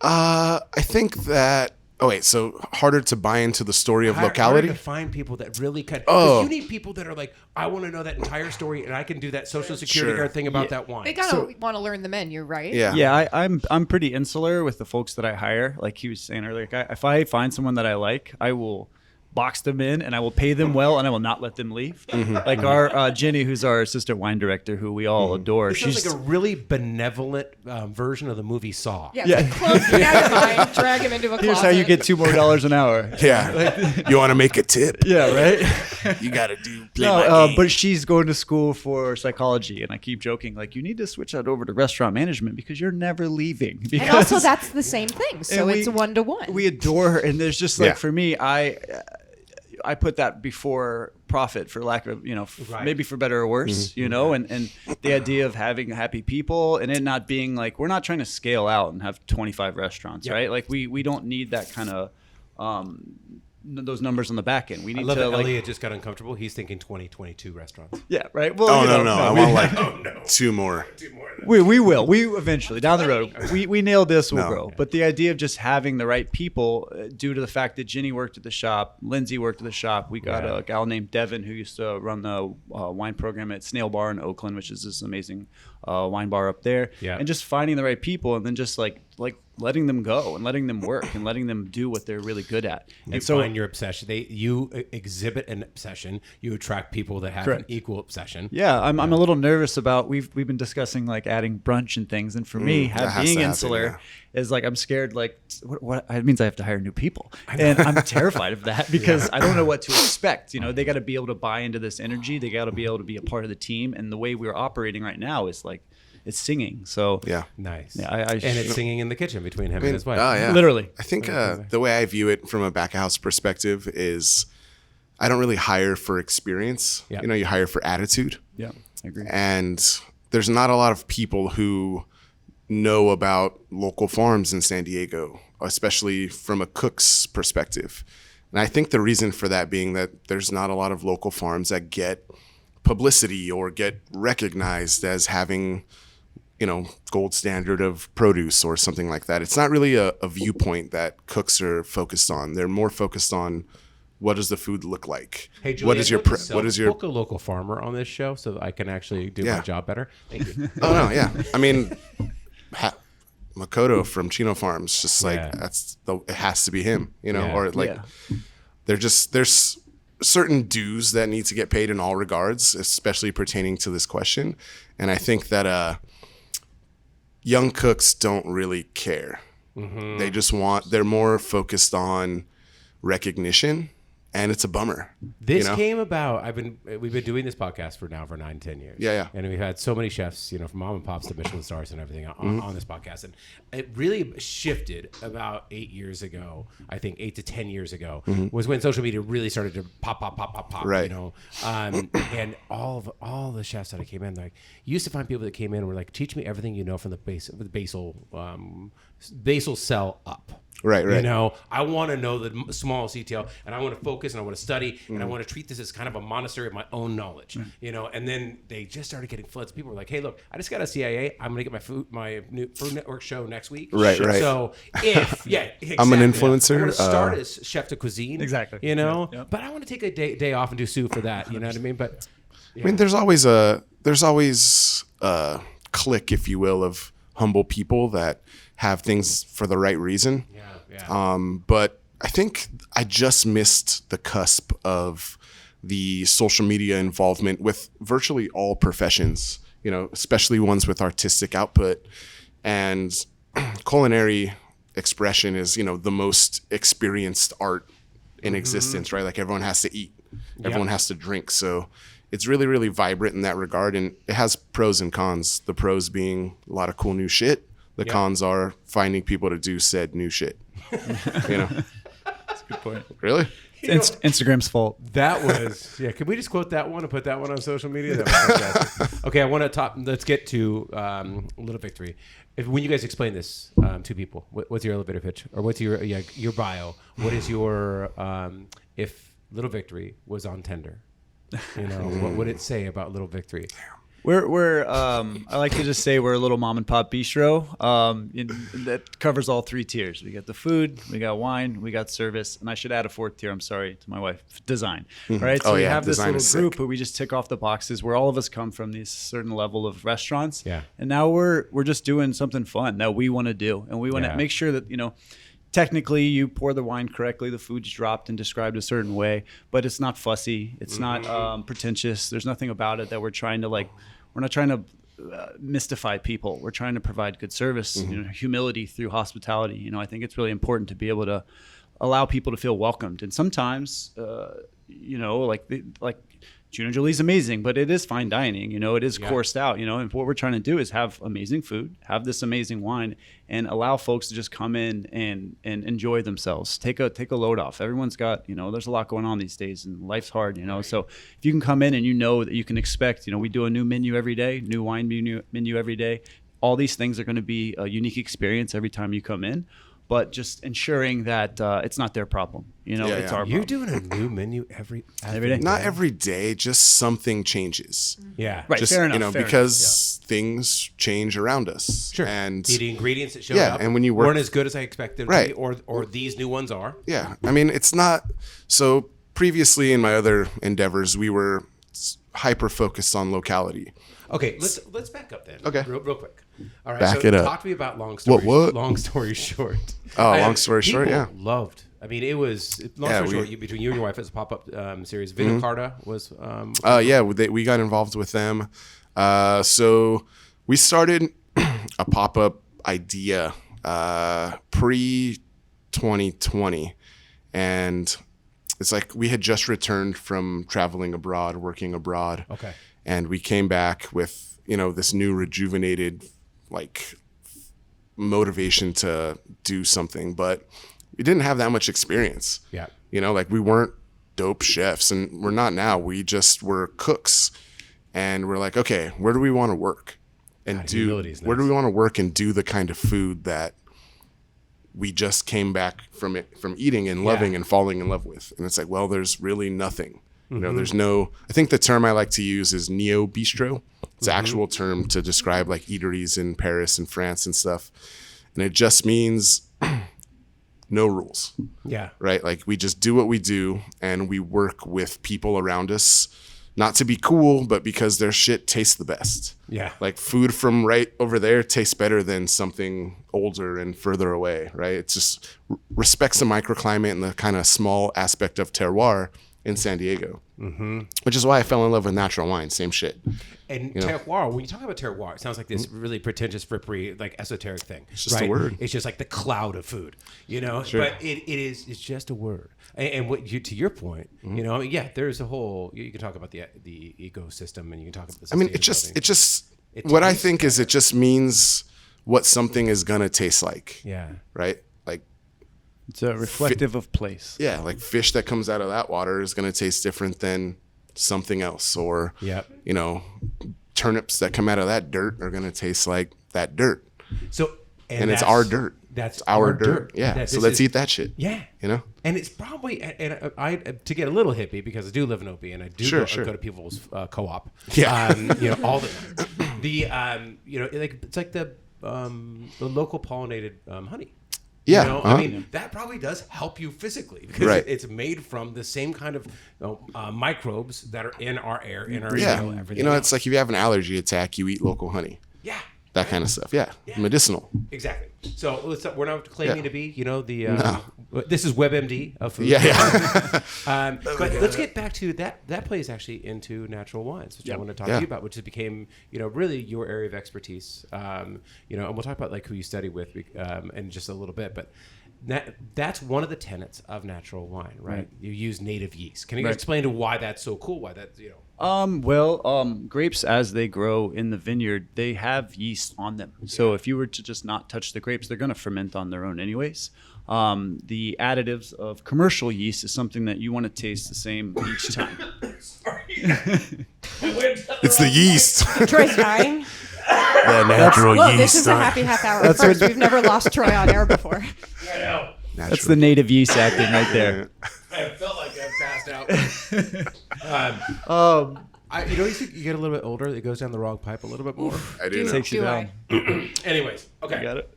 I think that. Oh wait, so harder to buy into the story of locality? Harder to find people that really could. Because you need people that are like, I want to know that entire story, and I can do that social security card thing about that wine. They gotta want to learn the menu, right? Yeah. Yeah, I'm pretty insular with the folks that I hire. Like he was saying earlier, if I find someone that I like, I will box them in and I will pay them well, and I will not let them leave. Like our Jenny, who's our assistant wine director, who we all adore. She's like a really benevolent version of the movie Saw. Yeah. Close him out of mind, drag him into a closet. Here's how you get $2 more an hour. Yeah. You want to make a tip? Yeah, right? You got to play my game. But she's going to school for psychology, and I keep joking, like, you need to switch that over to restaurant management because you're never leaving. Because, and also that's the same thing. So it's a 1-to-1. We adore her, and there's just like, for me, I put that before profit, for lack of, maybe for better or worse, and the idea of having happy people and it not being like, we're not trying to scale out and have 25 restaurants, right? Like we don't need that kind of, those numbers on the back end. We need I love to that like, Elliott just got uncomfortable. He's thinking 2022 restaurants. Yeah, right. Well, no. I want like 2 more. We will. We eventually down the road. We nailed this. We'll grow. But the idea of just having the right people, due to the fact that Ginny worked at the shop, Lindsay worked at the shop. We got a gal named Devin who used to run the wine program at Snail Bar in Oakland, which is this amazing wine bar up there. Yeah. And just finding the right people, and then just like letting them go and letting them work and letting them do what they're really good at. And so find your obsession. You exhibit an obsession. You attract people that have an equal obsession. Yeah, I'm a little nervous about. We've been discussing like adding brunch and things, and for me, being insular is like, I'm scared. Like what it means I have to hire new people, and I'm terrified of that because I don't know what to expect. They got to be able to buy into this energy. They got to be able to be a part of the team, and the way we're operating right now is like, it's singing. So nice. Yeah, and it's singing in the kitchen between him and his wife. Oh yeah, literally. I think the way I view it from a back of house perspective is, I don't really hire for experience. Yep. You hire for attitude. Yeah, I agree. And there's not a lot of people who know about local farms in San Diego, especially from a cook's perspective. And I think the reason for that being that there's not a lot of local farms that get publicity or get recognized as having, gold standard of produce or something like that. It's not really a viewpoint that cooks are focused on. They're more focused on, what does the food look like? Hey, Julia, what is your book a local farmer on this show so that I can actually do my job better? Thank you. Oh no, yeah. I mean, Makoto from Chino Farms, just like it has to be him, or like there's certain dues that need to get paid in all regards, especially pertaining to this question. And I think that young cooks don't really care. Mm-hmm. They're more focused on recognition, and it's a bummer. This came about. We've been doing this podcast for 9-10 years. Yeah. And we've had so many chefs, from mom and pops to Michelin stars and everything on this podcast. And it really shifted about 8 years ago. I think 8 to 10 years ago was when social media really started to pop. Right. And all the chefs that I came in, like, you used to find people that came in and were like, teach me everything you know from the basal cell up. Right. I want to know the small CTL, and I want to focus, and I want to study, and I want to treat this as kind of a monastery of my own knowledge, And then they just started getting floods. People were like, "Hey, look, I just got a CIA. I'm gonna get my new Food Network show next week." Right. So exactly. I'm an influencer. I'm gonna start as chef de cuisine. Exactly. But I want to take a day off and do sous for that. You know what I mean? But I mean, there's always a clique, if you will, of humble people that have things for the right reason. Yeah. But I think I just missed the cusp of the social media involvement with virtually all professions, especially ones with artistic output. And culinary expression is, the most experienced art in existence, right? Like, everyone has to eat, everyone has to drink. So it's really, really vibrant in that regard. And it has pros and cons. The pros being a lot of cool new shit. The cons are finding people to do said new shit. That's a good point. Really? It's Instagram's fault. That was, Can we just quote that one and put that one on social media? That was fantastic. Okay, let's get to Little Victory. When you guys explain this to people, what's your elevator pitch? Or what's your bio? What is your, if Little Victory was on Tinder? What would it say about Little Victory? We're I like to just say we're a little mom and pop bistro. That covers all three tiers. We got the food, we got wine, we got service, and I should add a fourth tier. I'm sorry to my wife, design. Right. So we have this little group where we just tick off the boxes where all of us come from these certain level of restaurants. Yeah. And now we're just doing something fun that we want to do, and we want to make sure that technically you pour the wine correctly, the food's dropped and described a certain way, but it's not fussy, it's not pretentious. There's nothing about it that we're trying to we're not trying to mystify people. We're trying to provide good service, humility through hospitality. I think it's really important to be able to allow people to feel welcomed. And sometimes, like Juno Jolie's amazing, but it is fine dining, it is coursed out, and what we're trying to do is have amazing food, have this amazing wine, and allow folks to just come in and enjoy themselves. Take a load off. Everyone's got, there's a lot going on these days and life's hard, so if you can come in and that you can expect, we do a new menu every day, new wine menu every day. All these things are going to be a unique experience every time you come in. But just ensuring that it's not their problem. It's our problem. You're doing a new menu every day? Not every day, just something changes. Yeah. Right, just, fair enough. Because things change around us. Sure. And the ingredients that showed up and when you work, weren't as good as I expected them to be, or these new ones are. Yeah. I mean, it's not. So previously in my other endeavors, we were hyper focused on locality. Okay, let's back up then. Okay. Real quick. All right. Back it up. Talk to me about long story. What? Long story short. Oh, long story short, yeah. Loved. I mean, it was long story short. Between you and your wife, it's a pop-up series. Vino Carta was. We got involved with them. So we started a pop-up idea pre-2020, and it's like we had just returned from traveling abroad, working abroad. Okay. And we came back with this new rejuvenated motivation to do something, but we didn't have that much experience. Yeah. We weren't dope chefs, and we're not now. We just were cooks, and we're like, okay, where do we want to work and where do we want to work and do the kind of food that we just came back from eating and loving and falling in love with? And it's like, well, there's really nothing. There's no, I think the term I like to use is neo bistro. It's an actual term to describe eateries in Paris and France and stuff. And it just means no rules. Yeah. Right? We just do what we do, and we work with people around us, not to be cool, but because their shit tastes the best. Yeah. Food from right over there tastes better than something older and further away, right? It just respects the microclimate and the kind of small aspect of terroir in San Diego, which is why I fell in love with natural wine. Same shit. And terroir, when you talk about terroir, it sounds like this really pretentious, frippery, like esoteric thing. It's just a word. It's just like the cloud of food, Sure. But it's just a word. And what to your point, there's a whole. You can talk about the ecosystem, and you can talk about the. I mean, it just means what something is gonna taste like. Yeah. Right. Like. It's a reflective of place. Yeah, like fish that comes out of that water is gonna taste different than something else, or turnips that come out of that dirt are gonna taste like that dirt. So and it's our dirt. That's our dirt. Yeah. So let's eat that shit. Yeah. And it's probably, and I to get a little hippie, because I do live in OP and I do go to people's co-op. Yeah. All the time. It's like the local pollinated honey. Yeah. I mean, that probably does help you physically, because it's made from the same kind of microbes that are in our air, in our soil, everything. It's like if you have an allergy attack, you eat local honey. Yeah. That kind of stuff. Yeah. Medicinal. Exactly. So we're not claiming to be, this is WebMD of food. Yeah. But let's get back to that. That plays actually into natural wines, which I want to talk to you about, which has became, really your area of expertise. And we'll talk about like who you study with in just a little bit, but that's one of the tenets of natural wine, right? You use native yeast. Can you explain to why that's so cool? Why that's, grapes, as they grow in the vineyard, they have yeast on them. So if you were to just not touch the grapes, they're going to ferment on their own anyways. The additives of commercial yeast is something that you want to taste the same each time. It's the yeast. Troy's dying. The natural yeast. This is a happy half hour first. We've never lost Troy on air before. I know. That's the native yeast acting right there. I felt like I passed out. You get a little bit older, it goes down the wrong pipe a little bit more. I do know. Takes you down. Anyways, okay. You got it?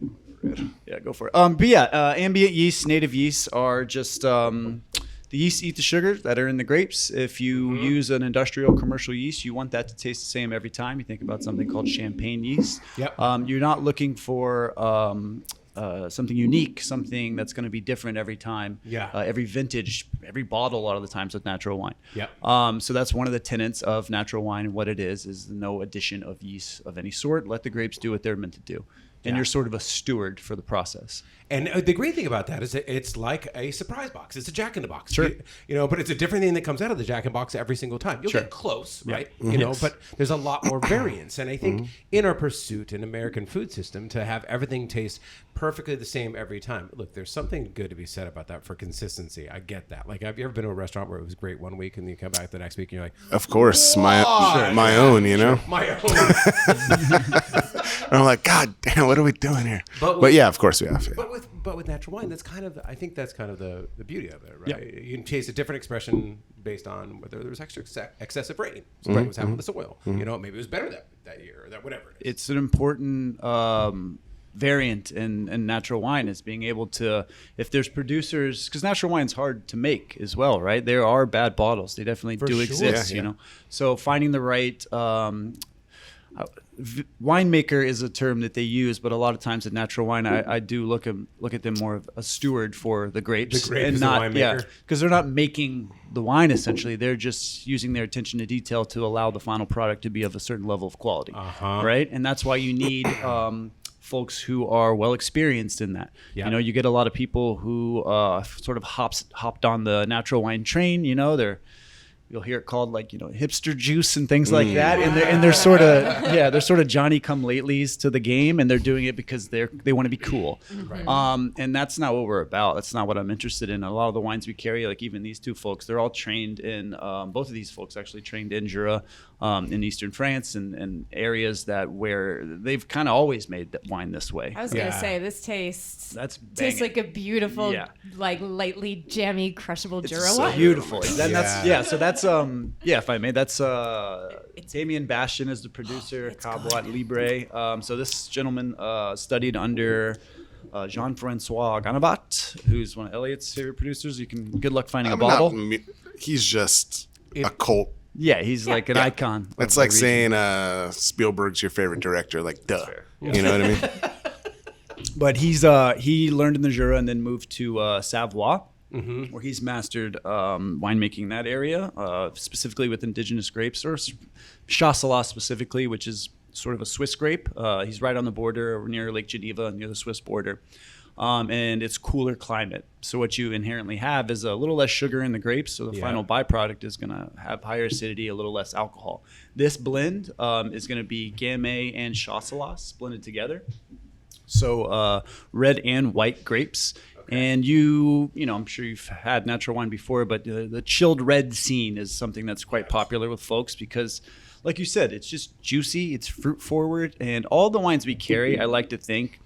Yeah, go for it. Ambient yeast, native yeasts are just the yeast eat the sugars that are in the grapes. If you use an industrial commercial yeast, you want that to taste the same every time. You think about something called champagne yeast. Yep. You're not looking for something unique, something that's going to be different every time. Yeah. Every vintage, every bottle, a lot of the times with natural wine. Yep. So that's one of the tenets of natural wine, and what it is no addition of yeast of any sort. Let the grapes do what they're meant to do. And you're sort of a steward for the process. And the great thing about that is that it's like a surprise box. It's a Jack in the Box. Sure. But it's a different thing that comes out of the Jack in the Box every single time. You'll get close, right? But there's a lot more variance. And I think in our pursuit in American food system to have everything taste perfectly the same every time. Look, there's something good to be said about that for consistency. I get that. Like, have you ever been to a restaurant where it was great one week and you come back the next week and you're like, of course, my own, my own. I'm like, God damn, what are we doing here? But yeah, of course we have. Yeah. But with natural wine, I think that's kind of the beauty of it, right? Yep. You can taste a different expression based on whether there was excessive rain. So what was happening with the soil. Maybe it was better that year or that whatever. It's an important variant in natural wine is being able to, if there's producers, because natural wine's hard to make as well, right? There are bad bottles. They definitely do exist, So finding the right winemaker is a term that they use, but a lot of times in natural wine, I do look at them more of a steward for the grapes, and not because they're not making the wine essentially. They're just using their attention to detail to allow the final product to be of a certain level of quality, right? And that's why you need folks who are well experienced in that. Yeah. You get a lot of people who sort of hopped on the natural wine train. You'll hear it called hipster juice and things like that, and they're sort of Johnny come latelys to the game, and they're doing it because they want to be cool, right. And that's not what we're about. That's not what I'm interested in. A lot of the wines we carry, like even these two folks, they're all trained in. Both of these folks actually trained in Jura, in eastern France, and areas where they've kind of always made that wine this way. I was gonna say this tastes like a beautiful, like lightly jammy, crushable Jura wine. Beautiful. So that's if I may, that's Damien Bastian is the producer, Carlsbad Libre. So this gentleman studied under Jean-Francois Ganabat, who's one of Elliott's favorite producers. Good luck finding a bottle. He's just a cult. Yeah, he's like an icon. It's like saying Spielberg's your favorite director. Like, duh. You know what I mean? But he learned in the Jura and then moved to Savoie. where he's mastered winemaking in that area, specifically with indigenous grapes, or Chasselas specifically, which is sort of a Swiss grape. He's right on the border near Lake Geneva, near the Swiss border. And it's cooler climate. So what you inherently have is a little less sugar in the grapes. So the final byproduct is going to have higher acidity, a little less alcohol. This blend is going to be Gamay and Chasselas blended together. So red and white grapes. Okay. And you know, I'm sure you've had natural wine before, but the chilled red scene is something that's quite popular with folks because, like you said, it's just juicy, it's fruit forward, and all the wines we carry, I like to think,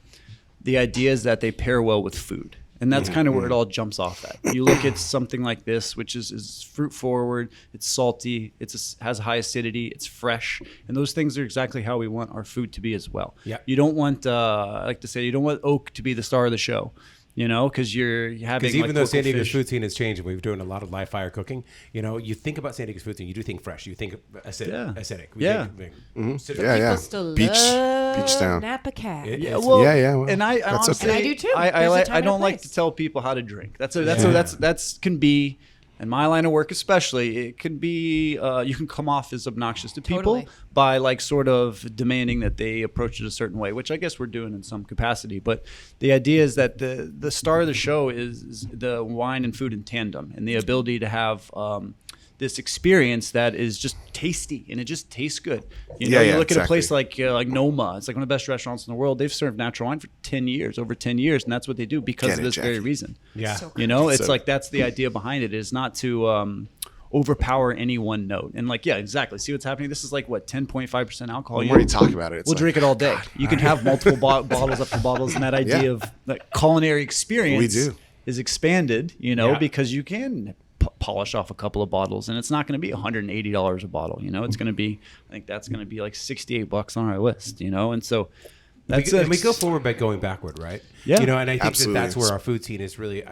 the idea is that they pair well with food. And that's kind of where it all jumps off at. You look at something like this, which is fruit forward, it's salty, has high acidity, it's fresh. And those things are exactly how we want our food to be as well. Yeah. You don't want, I like to say, you don't want oak to be the star of the show. You know, because you're having. Because even though San Diego's food scene has changed, and we've doing a lot of live fire cooking. You know, you think about San Diego's food scene, you do think fresh, you think acidic. Yeah. Still beach love town. Napa Cat. Well, well, and I honestly, and I do too. I don't like to tell people how to drink. That's can be. In my line of work especially, it can be, you can come off as obnoxious to people by like sort of demanding that they approach it a certain way, which I guess we're doing in some capacity. But the idea is that the star of the show is the wine and food in tandem, and the ability to have this experience that is just tasty and it just tastes good. You know, you look at a place like Noma. It's like one of the best restaurants in the world. They've served natural wine for over 10 years, and that's what they do because of this very reason. Yeah, so you know, it's like that's the idea behind it, is not to overpower any one note. And like, yeah, exactly. See what's happening? This is like what, 10.5% alcohol. The more you talk about it, we'll drink it all day. You can have multiple bottles after bottles, and that idea of like culinary experience is expanded. You know, because you can polish off a couple of bottles, and it's not going to be $180 a bottle. You know, it's going to be, I think that's going to be like $68 on our list. You know, and so that's and we go forward by going backward, right? Yeah, you know, and I think that's where our food scene is really.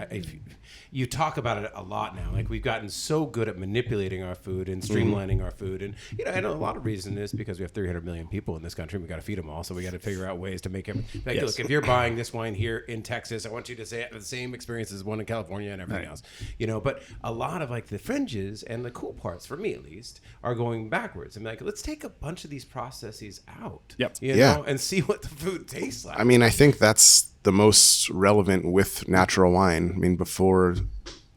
You talk about it a lot now. Like, we've gotten so good at manipulating our food and streamlining our food, and you know, and a lot of reason is because we have 300 million people in this country. We got to feed them all, so we got to figure out ways to make it. Like, look, if you're buying this wine here in Texas, I want you to have the same experience as one in California and everything else. You know, but a lot of like the fringes and the cool parts, for me at least, are going backwards. I'm like, let's take a bunch of these processes out. You know, and see what the food tastes like. I mean, I think that's the most relevant with natural wine. I mean, before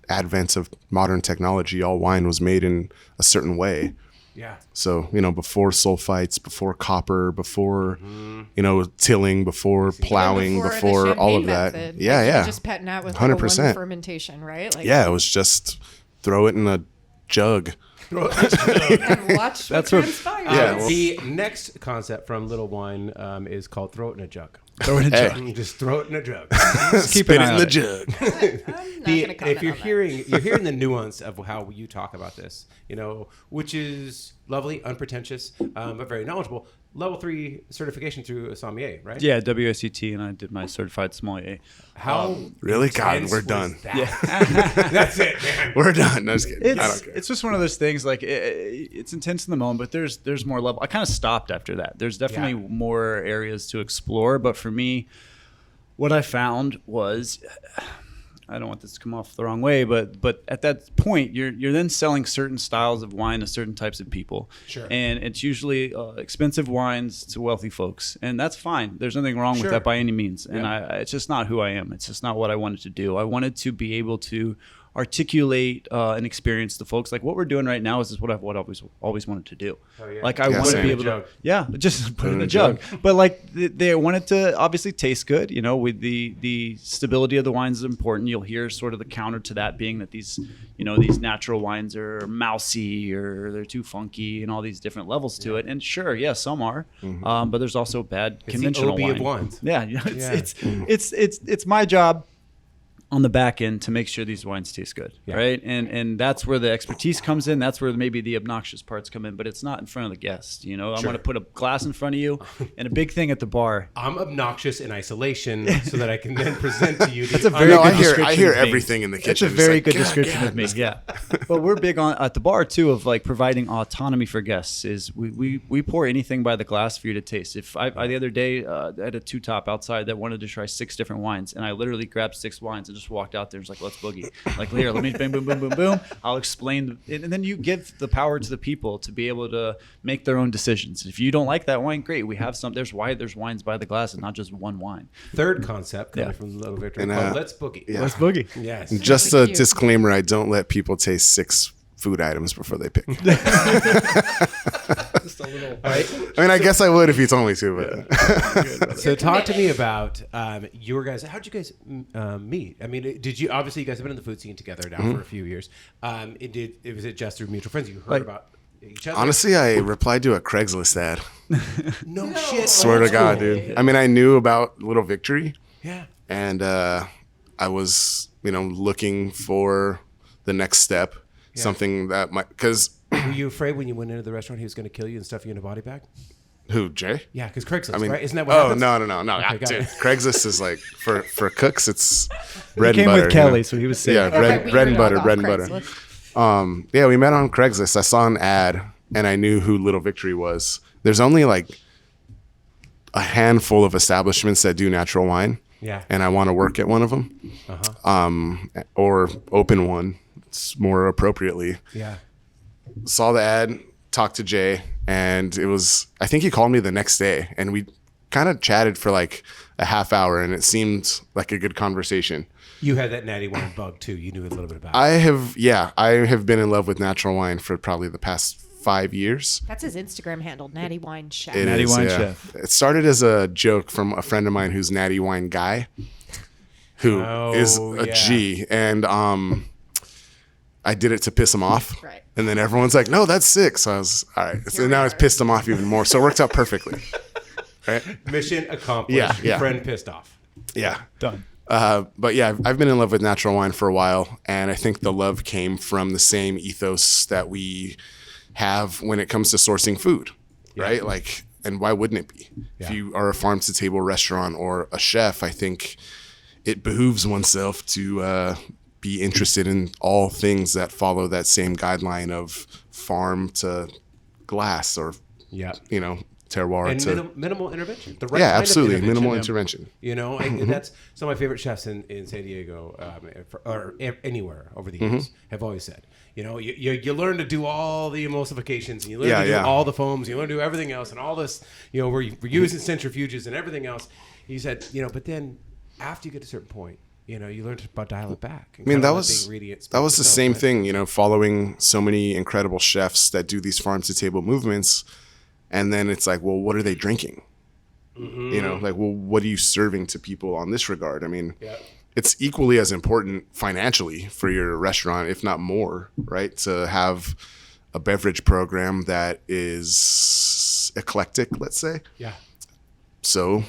advent of modern technology, all wine was made in a certain way. Yeah. So, you know, before sulfites, before copper, before, you know, tilling, before plowing, before all of that. Method. Yeah. Just petting out with 100% like fermentation, right? Like, yeah, it was just throw it in a jug. And watch what transpires. The next concept from Little Wine is called throw it in a jug. Throw it in a jug. Just throw it in a jug. Keep it in the jug. If you're hearing the nuance of how you talk about this, you know, which is lovely, unpretentious, but very knowledgeable. Level 3 certification through a sommelier, right? Yeah, WSET, and I did my certified sommelier. How really? God, we're done. Yeah, that's it, man. We're done. No, I was kidding. I don't care. It's just one of those things. Like it's intense in the moment, but there's more level. I kind of stopped after that. There's definitely more areas to explore, but for me, what I found was, I don't want this to come off the wrong way, but at that point, you're then selling certain styles of wine to certain types of people. Sure. And it's usually expensive wines to wealthy folks, and that's fine. There's nothing wrong with that by any means. And it's just not who I am. It's just not what I wanted to do. I wanted to be able to articulate an experience to folks. Like what we're doing right now is what I've always wanted to do. Like I want to be able to just put it in a jug. But like they want it to obviously taste good. You know, with the stability of the wines is important. You'll hear sort of the counter to that being that these natural wines are mousy or they're too funky and all these different levels to it. And sure, some are, but there's also bad conventional the OB wine. Of wines. It's my job on the back end to make sure these wines taste good, right? And that's where the expertise comes in. That's where maybe the obnoxious parts come in, but it's not in front of the guest. You know, I'm going to put a glass in front of you, and a big thing at the bar. I'm obnoxious in isolation, so that I can then present to you. That's a very good description. I hear everything in the kitchen. That's a very good description of me. Yeah, but we're big on at the bar too of like providing autonomy for guests. Is we pour anything by the glass for you to taste. If I the other day I had a two top outside that wanted to try 6 different wines, and I literally grabbed 6 wines and just walked out there and was like, let's boogie. Like, here, let me boom, boom, boom, boom, boom. I'll explain. And then you give the power to the people to be able to make their own decisions. If you don't like that wine, great. We have some. There's wines by the glass and not just one wine. Third concept coming from Little Victory called Let's Boogie. Yeah. Let's boogie. Yes. And just a disclaimer, I don't let people taste 6 food items before they pick. Just a little. Right? I mean, I guess I would if you told me to. But So talk to me about your guys. How'd you guys meet? I mean, did you obviously you guys have been in the food scene together now for a few years? Was it just through mutual friends you heard about each other? honestly, I replied to a Craigslist ad. No shit. Swear to God, dude. I mean, I knew about Little Victory. Yeah. And I was, looking for the next step, something that might, because Were you afraid when you went into the restaurant he was going to kill you and stuff you in a body bag? who, Jay? Yeah, because Craigslist, I mean, right? Isn't that what happens? No. Okay, got Dude, it. Craigslist is like for cooks, it's bread He and came butter. with Kelly, so he was safe. Yeah, Okay, bread we and were butter, off bread and butter. Craigslist. Yeah, we met on Craigslist. I saw an ad and I knew who Little Victory was. There's only like a handful of establishments that do natural wine. Yeah. And I want to work at one of them, or open one. It's more appropriately. Yeah. Saw the ad, talked to Jay, and I think he called me the next day, and we kind of chatted for like a half hour, and it seemed like a good conversation. You had that natty wine bug too. You knew a little bit about it. I have been in love with natural wine for probably the past 5 years. That's his Instagram handle, Natty Wine Chef. It Natty is, Wine yeah. Chef. It started as a joke from a friend of mine who's Natty Wine Guy, who is a G, and I did it to piss him off. Right. And then everyone's like, "No, that's sick." So I was all right. So now it's pissed him off even more. So it worked out perfectly. Right? Mission accomplished. Yeah. Your friend pissed off. Yeah. Done. But yeah, I've been in love with natural wine for a while, and I think the love came from the same ethos that we have when it comes to sourcing food, right? Like, and why wouldn't it be? If you are a farm to table restaurant or a chef, I think it behooves oneself to be interested in all things that follow that same guideline of farm to glass, or terroir And to minimal intervention. The right yeah, kind of absolutely intervention. minimal intervention. And that's some of my favorite chefs in San Diego or anywhere over the years have always said. You learn to do all the emulsifications, and you learn to do all the foams, you learn to do everything else, and all this. We're using centrifuges and everything else. He said, but then after you get to a certain point, you learn to dial it back. I mean, that was the same thing. Following so many incredible chefs that do these farm to table movements. And then it's like, well, what are they drinking? Like, well, what are you serving to people on this regard? I mean, it's equally as important financially for your restaurant, if not more, right? To have a beverage program that is eclectic, let's say. Yeah. So,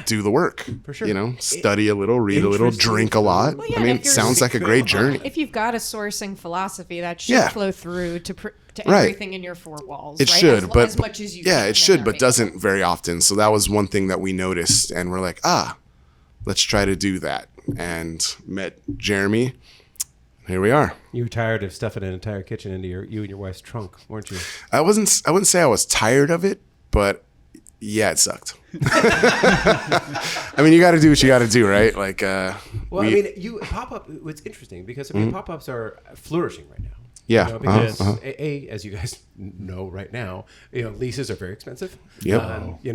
do the work. For sure. Study a little, read a little, drink a lot. Well, yeah, I mean, it sounds like a great journey. If you've got a sourcing philosophy, that should flow through to Right. everything in your 4 walls. It right? should, but as much as you yeah, can it should, in but there, doesn't very often. So that was one thing that we noticed, and we're like, let's try to do that. And met Jeremy. Here we are. You were tired of stuffing an entire kitchen into you and your wife's trunk, weren't you? I wouldn't say I was tired of it, but yeah, it sucked. I mean, you got to do what you got to do, right? Like, you pop up. It's interesting because pop-ups are flourishing right now. Yeah. Because as you guys know right now, leases are very expensive. Yep.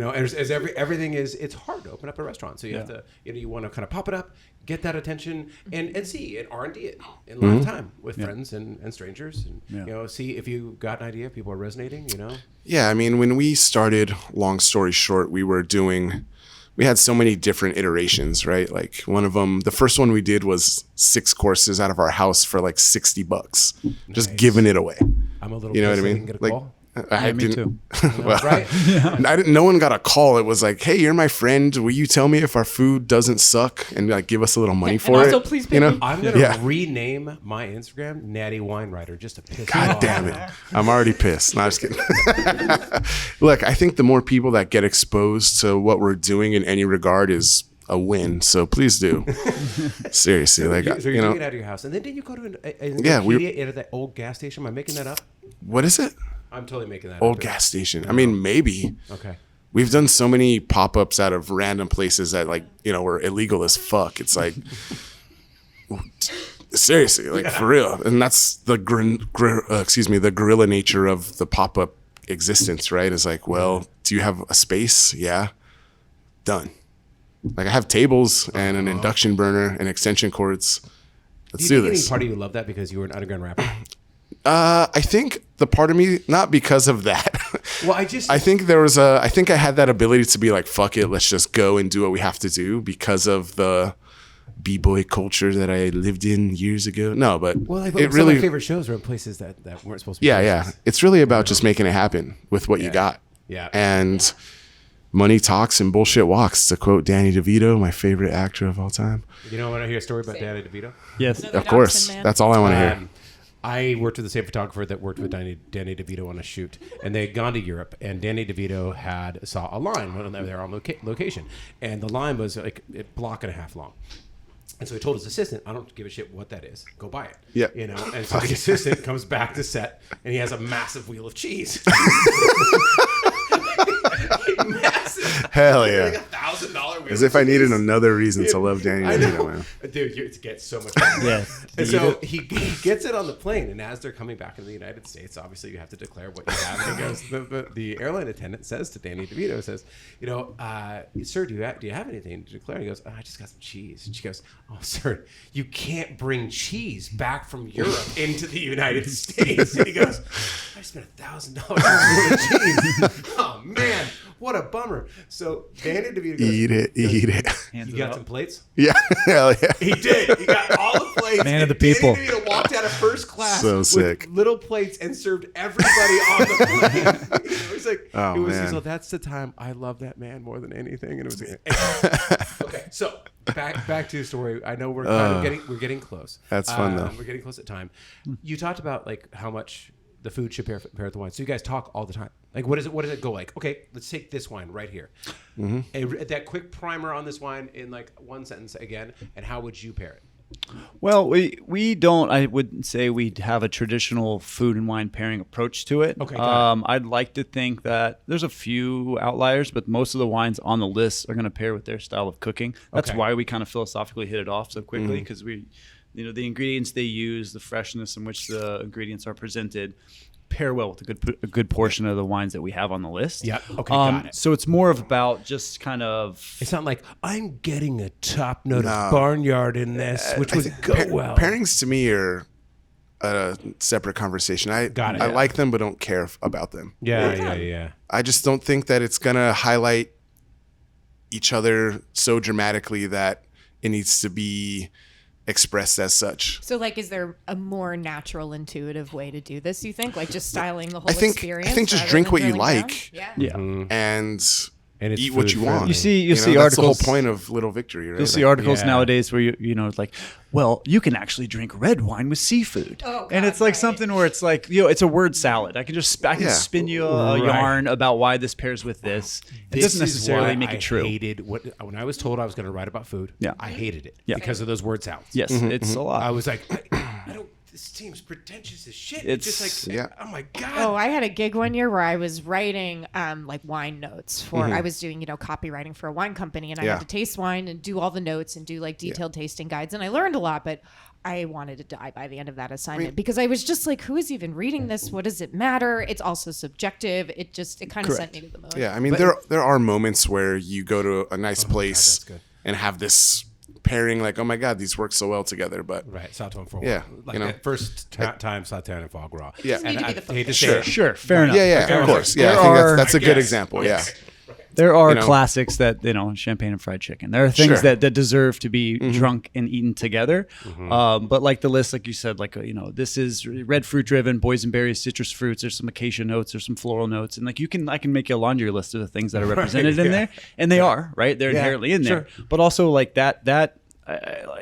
As everything is, it's hard to open up a restaurant. So you have to, you want to kind of pop it up, get that attention, and see and R&D it in live time with friends and strangers, and see if you got an idea, if people are resonating. Yeah, I mean, when we started, long story short, we had so many different iterations, right? Like one of them, the first one we did was 6 courses out of our house for like $60, just giving it away. I'm a little. You know what I mean? Get a Like, call. Me too. well, Right? no one got a call. It was like, hey, you're my friend. Will you tell me if our food doesn't suck and like give us a little money for also it? please pay me. I'm gonna rename my Instagram Natty Wine Writer just to piss you God off. damn it. I'm already pissed. No, I'm just kidding. Look, I think the more people that get exposed to what we're doing in any regard is a win. So please do. Seriously. Like, So you're doing it out of your house. And then did you go to at that old gas station? Am I making that up? What is it? I'm totally making that Old up. gas station. I mean, maybe. Okay. We've done so many pop-ups out of random places that, like, were illegal as fuck. It's like, Seriously, like for real. And that's the the guerrilla nature of the pop-up existence, right? Is like, well, do you have a space? Yeah. Done. Like I have tables and an induction burner and extension cords. Let's do this. Any part of you love that because you were an underground rapper? I think the part of me, not because of that. Well, I think I had that ability to be like, fuck it, let's just go and do what we have to do because of the b-boy culture that I lived in years ago. No, but it really, some of my favorite shows were in places that weren't supposed to be. Yeah. It's really about just making it happen with what you got. Yeah. And money talks and bullshit walks, to quote Danny DeVito, my favorite actor of all time. You know, want to hear a story about Danny DeVito? Yes. Of course. That's all I want to hear. I worked with the same photographer that worked with Danny DeVito on a shoot, and they had gone to Europe, and Danny DeVito saw a line when they were on location, and the line was like a block and a half long. And so he told his assistant, I don't give a shit what that is. Go buy it. Yeah. You know, and so the assistant comes back to set, and he has a massive wheel of cheese. Massive. Hell yeah. Like $1,000 wheel. As if I needed another reason to love Danny DeVito, man. Dude, it gets so much fun. Yeah. And so he gets it on the plane, and as they're coming back into the United States, obviously you have to declare what you have. And he goes, the airline attendant says to Danny DeVito, says, you know, sir, do you have anything to declare? And he goes, I just got some cheese. And she goes, oh, sir, you can't bring cheese back from Europe into the United States. And he goes, I spent $1,000 on cheese. Oh, man. What a bummer. So Danny DeVito goes, Eat it. You got some plates? Yeah. Hell yeah. He did. He got all the plates. Man of the people. Danny DeVito walked out of first class So with sick. little plates and served everybody on the plane. You know, he's like, Oh, man. So that's the time I love that man more than anything. And it was okay. So back to your story. I know we're getting close. That's fun though. We're getting close at time. You talked about like how much the food should pair with the wine. So you guys talk all the time. Like, what does it go like? Okay, let's take this wine right here. Mm-hmm. That quick primer on this wine in like one sentence again, and how would you pair it? Well, we don't. I would say we have a traditional food and wine pairing approach to it. Okay. I'd like to think that there's a few outliers, but most of the wines on the list are going to pair with their style of cooking. That's why we kind of philosophically hit it off so quickly, because the ingredients they use, the freshness in which the ingredients are presented, pair well with a good portion of the wines that we have on the list. Yeah. Okay. Got it. So it's more of about just kind of. It's not like I'm getting a top note of barnyard in this, which would go well. Pairings to me are a separate conversation. I like them, but don't care about them. Yeah. I just don't think that it's gonna highlight each other so dramatically that it needs to be expressed as such. So like, is there a more natural, intuitive way to do this, you think? Like just styling the whole experience? I think just drink what you like. Down? And it's eat what you want. You see that's articles. the whole point of Little Victory, right? You'll see articles nowadays where it's like, well, you can actually drink red wine with seafood, and it's like something where it's like, it's a word salad. I can spin you a yarn about why this pairs with this. It doesn't necessarily make it true. I hated when I was told I was going to write about food. Yeah, I hated it because of those word salads. Yes, it's a lot. I was like, I don't. This seems pretentious as shit. It's just like, oh my God. Oh, I had a gig one year where I was writing like wine notes for, I was doing, copywriting for a wine company, and I had to taste wine and do all the notes and do like detailed tasting guides. And I learned a lot, but I wanted to die by the end of that assignment because I was just like, who is even reading this? What does it matter? It's also subjective. It kind of sent me to the moon. Yeah. I mean, there are moments where you go to a nice place and have this pairing, like, oh my God, these work so well together. But sauté and foie yeah, like that first time sauté and foie gras. Yeah, and I hate to sure, fair enough. Yeah, of course. Yeah, I think that's a good example. Yeah. There are classics that, champagne and fried chicken. There are things that deserve to be drunk and eaten together. But like the list, like you said, like, this is red fruit driven, boysenberries, citrus fruits. There's some acacia notes, there's some floral notes. And like I can make you a laundry list of the things that are represented in there. And they are, right? They're inherently in there. But also like that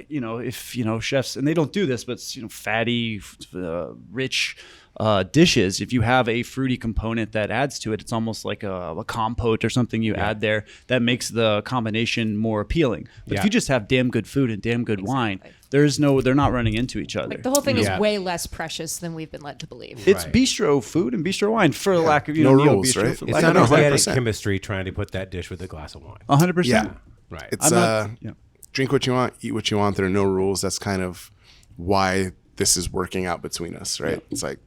if, chefs, and they don't do this, but fatty, rich, dishes, if you have a fruity component that adds to it, it's almost like a compote or something you add there that makes the combination more appealing. But if you just have damn good food and damn good wine, they're not running into each other. Like the whole thing is way less precious than we've been led to believe. It's bistro food and bistro wine for the lack of no rules, right? It's not organic chemistry trying to put that dish with a glass of wine. 100%. Yeah, right. It's drink what you want, eat what you want. There are no rules. That's kind of why this is working out between us, right? Yeah. It's like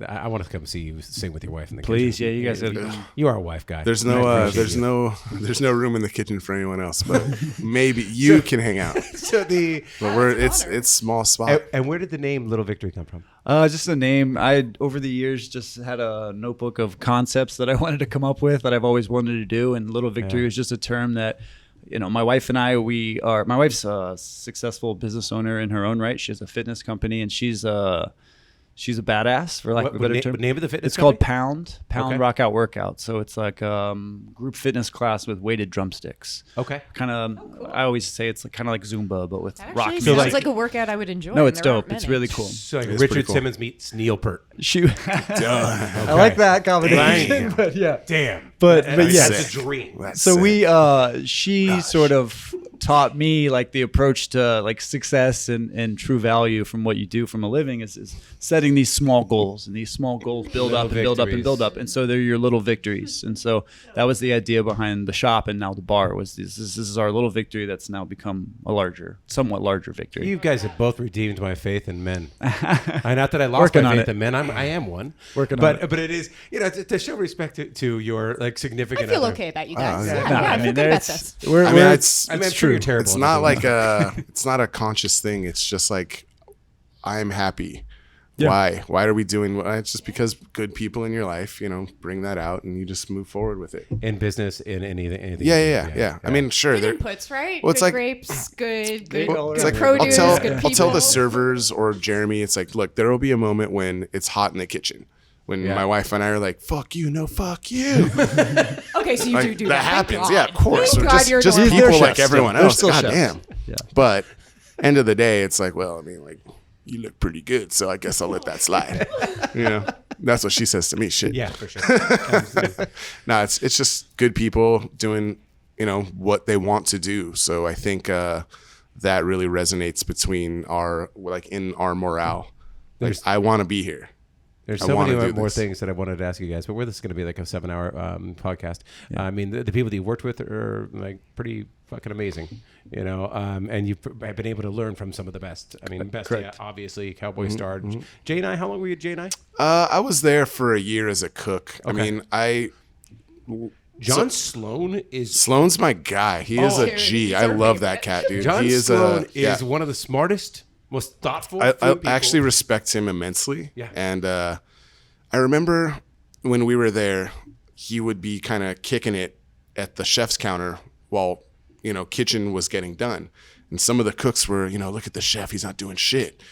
I want to come see you sing with your wife in the Please, kitchen. yeah, you guys. You are a wife guy. There's no room in the kitchen for anyone else, but maybe you can hang out. So it's small spot. And where did the name Little Victory come from? Just a name. I over the years just had a notebook of concepts that I wanted to come up with that I've always wanted to do, and Little Victory was just a term that, you know, my wife and I, my wife's a successful business owner in her own right. She has a fitness company, and she's a badass, for lack of a better term. What name of the fitness It's company? called Pound Rock Out Workout. So it's like group fitness class with weighted drumsticks. Okay. Kind of, cool. I always say it's kind of like Zumba, but with that rock actually music. sounds like a workout I would enjoy. No, it's dope. It's really cool. So like It's Richard cool. Simmons meets Neil Peart. I like that combination. But yeah. Damn. But That's yes. a dream. So she sort of taught me like the approach to like success and true value from what you do from a living is setting these small goals, and these small goals build up and build up and build up, and so they're your little victories. And so that was the idea behind the shop and now the bar. Was this is our little victory that's now become a somewhat larger victory. You guys have both redeemed my faith in men. Not that I lost my faith in men. I am one. Working on it. But it is, you know, to show respect to your like significant. I feel other. okay about you guys. yeah. I feel good about this. I'm sure you're terrible. It's not like it's not a conscious thing. It's just like, I'm happy. Yeah. Why are we doing? It's just because good people in your life, you know, bring that out, and you just move forward with it. In business, in anything. Yeah. I mean, sure. Good inputs, right? Well, it's good like grapes, good it's like, produce, good people. I'll tell the servers or Jeremy, it's like, look, there will be a moment when it's hot in the kitchen. When my wife and I are like, fuck you, no, fuck you. Okay, so you like, do that happens. Yeah, of course. Thank So God you're just normal. people They're like chefs, everyone they're else. still God chefs. damn. Yeah. But end of the day, it's like, well, I mean, like, you look pretty good, so I guess I'll let that slide. You know, that's what she says to me. Shit. Yeah, for sure. No, it's just good people doing, you know, what they want to do. So I think that really resonates between our morale. Like, I want to be here. There's so many more things that I wanted to ask you guys, but this is going to be like a 7-hour podcast. Yeah. I mean, the people that you worked with are like pretty fucking amazing, you know, and you've been able to learn from some of the best. I mean, Bestia, obviously, Cowboy Star. Mm-hmm. Jay and I, how long were you at Jay and I? I was there for a year as a cook. Okay. I mean, Sloan's my guy. He is a G. I love that cat, dude. John Sloan is one of the smartest, most thoughtful. I actually respect him immensely. Yeah. And I remember when we were there, he would be kind of kicking it at the chef's counter while, you know, kitchen was getting done. And some of the cooks were, you know, look at the chef, he's not doing shit.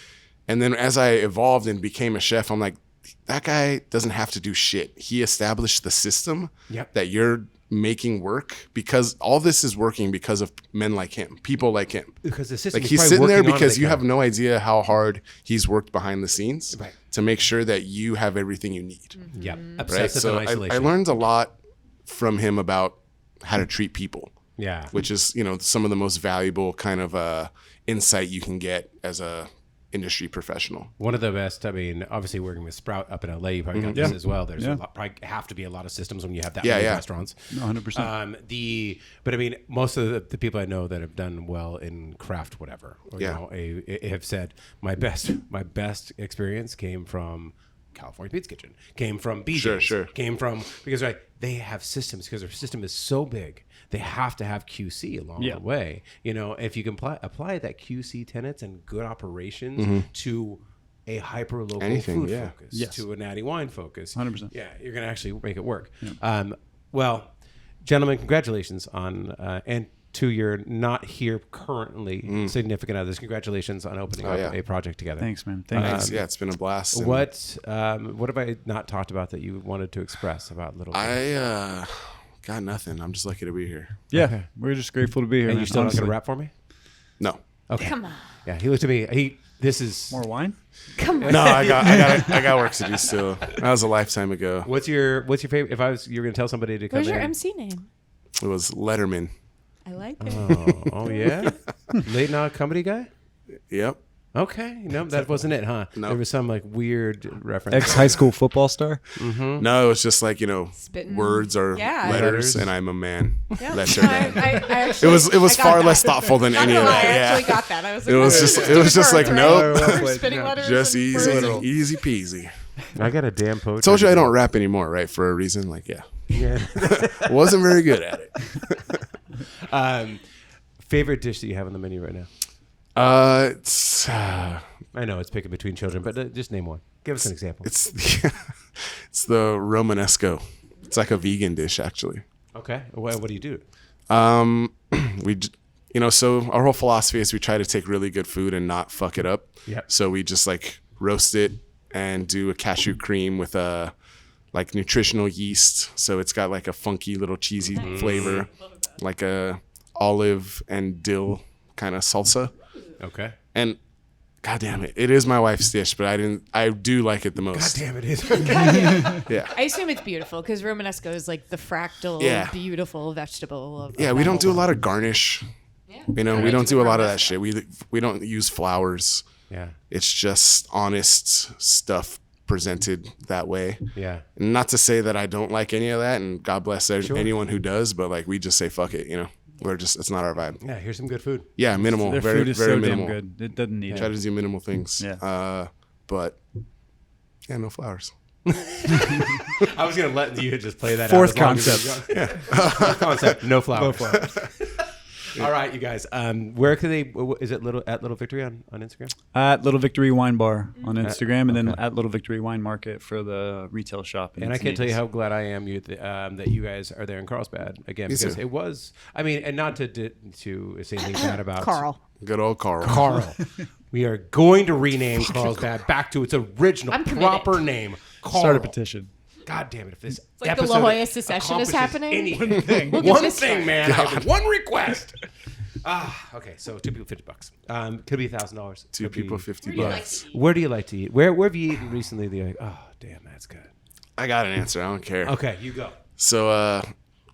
And then as I evolved and became a chef, I'm like, that guy doesn't have to do shit. He established the system that you're making work, because all this is working because of men like him, people like him. Because the system, like, he's sitting there because you have no idea how hard he's worked behind the scenes to make sure that you have everything you need. Mm-hmm. Yeah, right. So I learned a lot from him about how to treat people. Yeah, which is, you know, some of the most valuable kind of insight you can get as a industry professional. One of the best. I mean, obviously working with Sprout up in LA, you probably got this as well. There's probably have to be a lot of systems when you have that many restaurants. 100%. But I mean, most of the people I know that have done well in craft, whatever, or, you know, have said my best experience came from California Pizza Kitchen, came from BJ's, came from, because they have systems, because their system is so big. They have to have QC along the way. You know, if you can apply that QC tenets and good operations to a hyper local food focus, to a Natty wine focus, 100%. Yeah, you're going to actually make it work. Yeah. Well, gentlemen, congratulations on and to your not here currently significant others. Congratulations on opening up a project together. Thanks, man. Thanks. Yeah, it's been a blast. What have I not talked about that you wanted to express about Little? Got nothing. I'm just lucky to be here. Yeah, we're just grateful to be here. And you still not going to rap for me? No. Okay. Come on. Yeah, he looked at me. This is more wine. Come on. No, I got work to do still. That was a lifetime ago. What's your favorite? If you were going to tell somebody to come in. What's your MC name? It was Letterman. I like it. Oh yeah. Late night comedy guy. Yep. Okay, no, that wasn't it, huh? No. There was some like weird reference. Ex-high school football star? Mm-hmm. No, it was just like, Spitting. words are letters, and I'm a man. Yeah. Letter man. I actually, It was I got far that. less thoughtful than Not any of gonna lie, that. I Yeah. actually got that. I was like, It was just like, nope. Spitting letters. Just and easy, words. easy peasy. I got a damn poetry. Told you I don't rap anymore, right? For a reason. Like, Yeah. wasn't very good at it. Favorite dish that you have on the menu right now? It's I know it's picking between children, but just name one. Give us an example. it's the Romanesco. It's like a vegan dish, actually. Okay. What do you do? So our whole philosophy is we try to take really good food and not fuck it up. Yep. So we just like roast it and do a cashew cream with a like nutritional yeast. So it's got like a funky little cheesy flavor, like a olive and dill kind of salsa. Okay. And God damn it, it is my wife's dish, but I do like it the most. God damn it is. Yeah. I assume it's beautiful because Romanesco is like the fractal, beautiful vegetable. Of Yeah, we don't do a lot of garnish. Yeah. We don't do a lot of that shit. We don't use flowers. Yeah. It's just honest stuff presented that way. Yeah. Not to say that I don't like any of that, and God bless anyone who does, but like we just say fuck it, it's not our vibe. Yeah. Here's some good food. Yeah, minimal, Their very food is very so minimal. damn good. It doesn't need Try it. to do minimal things. Yeah. But yeah, no flowers. I was gonna let you just play that. Fourth out as long as concept. you're going. Fourth concept. No flowers. All right, you guys. Where can they? Is it Little Victory on Instagram? At Little Victory Wine Bar on Instagram, and then at Little Victory Wine Market for the retail shop. And I can't tell you how glad I am that you guys are there in Carlsbad again, because it was. I mean, and not to say anything bad about Carl. Good old Carl. Carl. We are going to rename Carlsbad back to its original proper name. Carl. Start a petition. God damn it! If this It's like the episode La Jolla secession is accomplishes happening. anything, We'll give one this a thing, try. man. I have one request. Okay. So 2 people, $50. Could be $1,000. Two people, $50. Where do you like to eat? Where have you eaten recently? That you're like, oh, damn, that's good. I got an answer. I don't care. Okay, you go. So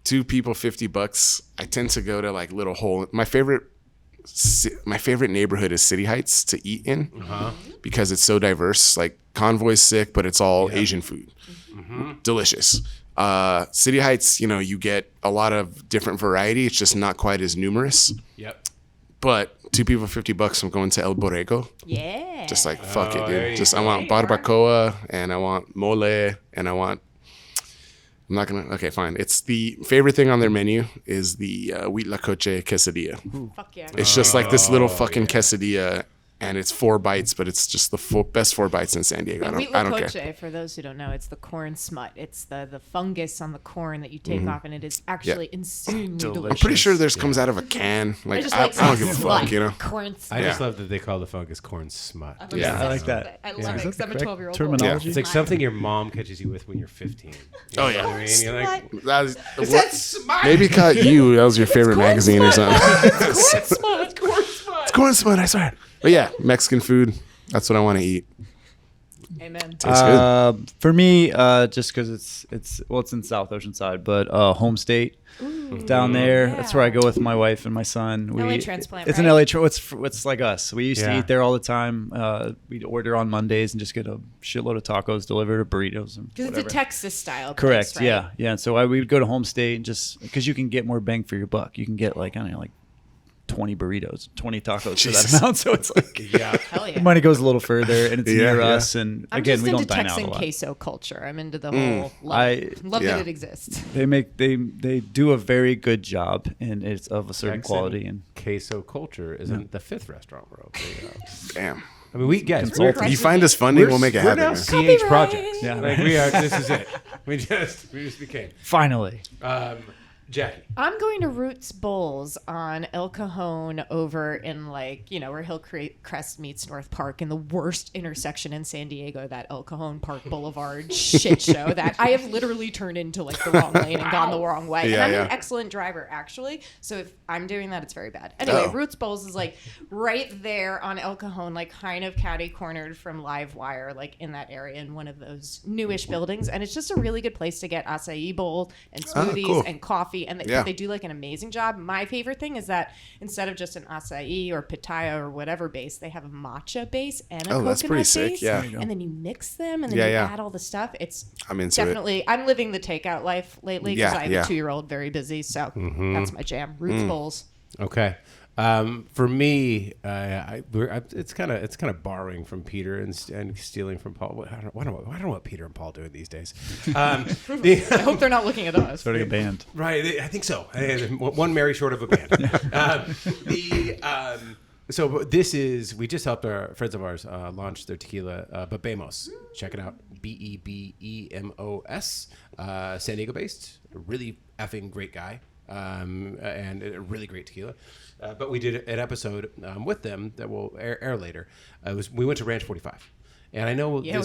2 people, $50. I tend to go to like little hole. My favorite neighborhood is City Heights to eat in because it's so diverse. Like Convoy's sick, but it's all Asian food. Delicious. City Heights, you get a lot of different variety. It's just not quite as numerous. Yep. But 2 people, $50. I'm going to El Borrego. Yeah. Just like fuck it, there dude. you Just go. I want barbacoa and I want mole and I want. I'm not gonna. Okay, fine. It's the favorite thing on their menu is the huitlacoche quesadilla. Fuck yeah. It's just like this little fucking quesadilla, and it's 4 bites, but it's just the best 4 bites in San Diego. I don't care. Huitlacoche, for those who don't know, it's the corn smut. It's the fungus on the corn that you take off, and it is actually insanely delicious. I'm pretty sure this comes out of a can. Like I don't give a fuck, Corn smut. I just love that they call the fungus corn smut. Yeah, I like that. I love it because I'm a 12-year-old terminology? It's like something your mom catches you with when you're 15. Oh yeah. I mean, you're like, That's smut? maybe caught you. That was your favorite magazine or something. Corn smut. Corn smut. It's corn smut, I swear. But yeah, Mexican food. That's what I want to eat. Amen. Tastes good. For me, just because it's in South Oceanside, but home state down there. That's where I go with my wife and my son. LA transplant, It's right? an LA it's like us. We used to Yeah. eat there all the time. We'd order on Mondays and just get a shitload of tacos delivered, or burritos, and Because it's whatever. a Texas style. Correct. Place, right? Yeah. And so we would go to home state and just because you can get more bang for your buck. You can get like 20 burritos, 20 tacos for Jesus. that amount. So it's like yeah. Hell yeah. the money goes a little further, and it's near yeah. us. And I'm again, just we into don't dine out Texan a lot. queso culture. I'm into the whole love Yeah. that it exists. They do a very good job, and it's of a certain Texan quality. And queso culture isn't the 5th restaurant we're opening up. Damn. I mean, we're You find us funding, we'll make it we're happen. now Man. CH Copyright. Projects. Yeah. Like we are. This is it. We just became. finally, Jackie. I'm going to Roots Bowls on El Cajon over in where Hillcrest meets North Park in the worst intersection in San Diego, that El Cajon Park Boulevard shit show that I have literally turned into the wrong lane and gone the wrong way. Yeah, and I'm yeah. an excellent driver, actually. So if I'm doing that, it's very bad. Anyway, Oh. Roots Bowls is right there on El Cajon, kind of catty cornered from Live Wire, in that area in one of those newish buildings. And it's just a really good place to get acai bowl and smoothies cool. and coffee coffee, and they do like an amazing job. My favorite thing is that instead of just an acai or pitaya or whatever base, they have a matcha base and a coconut that's pretty sick. base. Yeah. And then you mix them, and then you add all the stuff. I'm into definitely. I'm living the takeout life lately because I have a 2-year-old, very busy. So that's my jam. Roots bowls. Okay. For me, it's kind of borrowing from Peter and stealing from Paul. I don't know what Peter and Paul do these days. I hope they're not looking at us. Starting a band, right? I think so. One Mary short of a band. So this is, we just helped our friends of ours launch their tequila, Bebemos. Check it out, Bebemos, San Diego based. A really effing great guy. And a really great tequila. But we did an episode with them that will air later. We went to Ranch 45. And I know we'll kind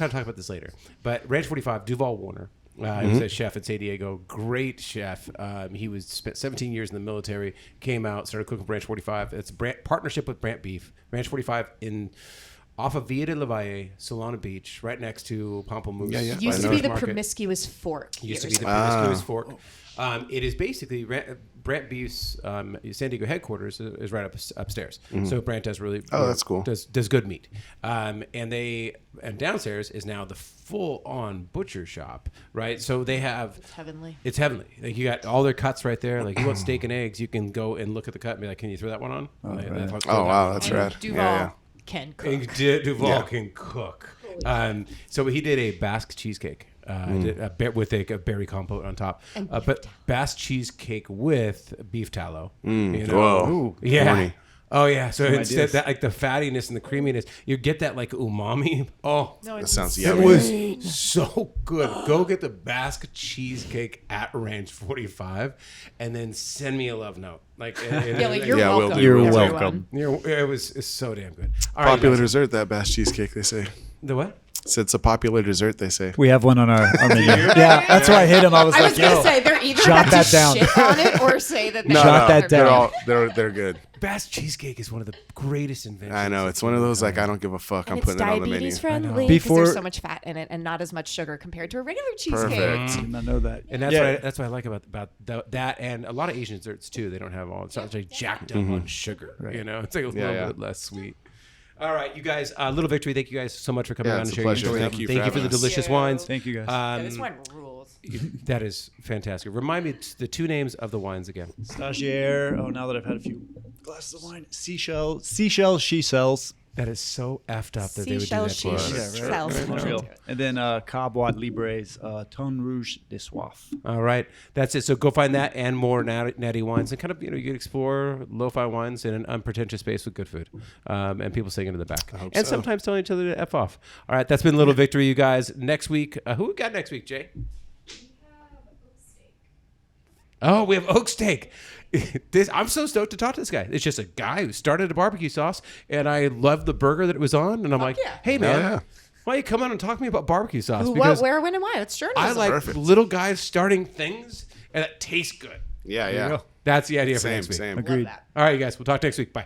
of talk about this later. But Ranch 45, Duval Warner, he was a chef in San Diego, great chef. He spent 17 years in the military, came out, started cooking for Ranch 45. It's a partnership with Brant Beef. Ranch 45 off of Villa de la Valle, Solana Beach, right next to Pamplemousse. Used to be the Promiscuous Fork. Fork. It is basically Brant Beef's San Diego headquarters is right upstairs. So Brant does that's cool. Does good meat, and downstairs is now the full-on butcher shop, right? So they have it's heavenly. Like you got all their cuts right there. Like you want steak and eggs, you can go and look at the cut and be like, "Can you throw that one on?" Wow, that's rad. Duval can cook. Duval can cook. So he did a Basque cheesecake. With a berry compote on top, but Basque cheesecake with beef tallow. Whoa! Yeah. Corny. Oh yeah. So instead that like the fattiness and the creaminess, you get that like umami. Oh, that sounds it yummy. was so good. Go get the Basque cheesecake at Ranch 45, and then send me a love note. You're welcome. You're welcome. It was so damn good. All Popular dessert, that Basque cheesecake. They say. The what? So it's a popular dessert, they say. We have one on our menu. Yeah, that's why I hit him. I was going to say, they're either jot about that to down. shit on it or say that jot that down. They're good. Basque cheesecake is one of the greatest inventions. I know. It's one of those, like, I don't give a fuck. And I'm putting it on the menu. It's diabetes friendly because there's so much fat in it and not as much sugar compared to a regular cheesecake. Perfect. I did not know that. And that's what I like about that, and a lot of Asian desserts too. They don't have it's not like jacked up on sugar. Right. It's like a little bit less sweet. All right, you guys, Little Victory, thank you guys so much for coming on and sharing your story. Thank you for the delicious wines. Thank you guys. This wine rules. That is fantastic. Remind me the two names of the wines again. Stagiaire. Oh, now that I've had a few glasses of wine. Seashell, she sells. That is so effed up that they would do that to us. Montreal. And then Carlsbad Libre's Ton Rouge de Soif. All right. That's it. So go find that and more natty wines. And kind of, you can explore lo-fi wines in an unpretentious space with good food. And people singing in the back. And sometimes telling each other to F off. All right. That's been Little Victory, you guys. Next week, who we got next week, Jay? Oh, we have oak steak. I'm so stoked to talk to this guy. It's just a guy who started a barbecue sauce, and I loved the burger that it was on. And I'm hey, man, why don't you come on and talk to me about barbecue sauce? What, where, when, and why? It's journalism. I like little guys starting things, and that tastes good. Yeah. That's the idea for next week. Same. Agreed. All right, you guys. We'll talk next week. Bye.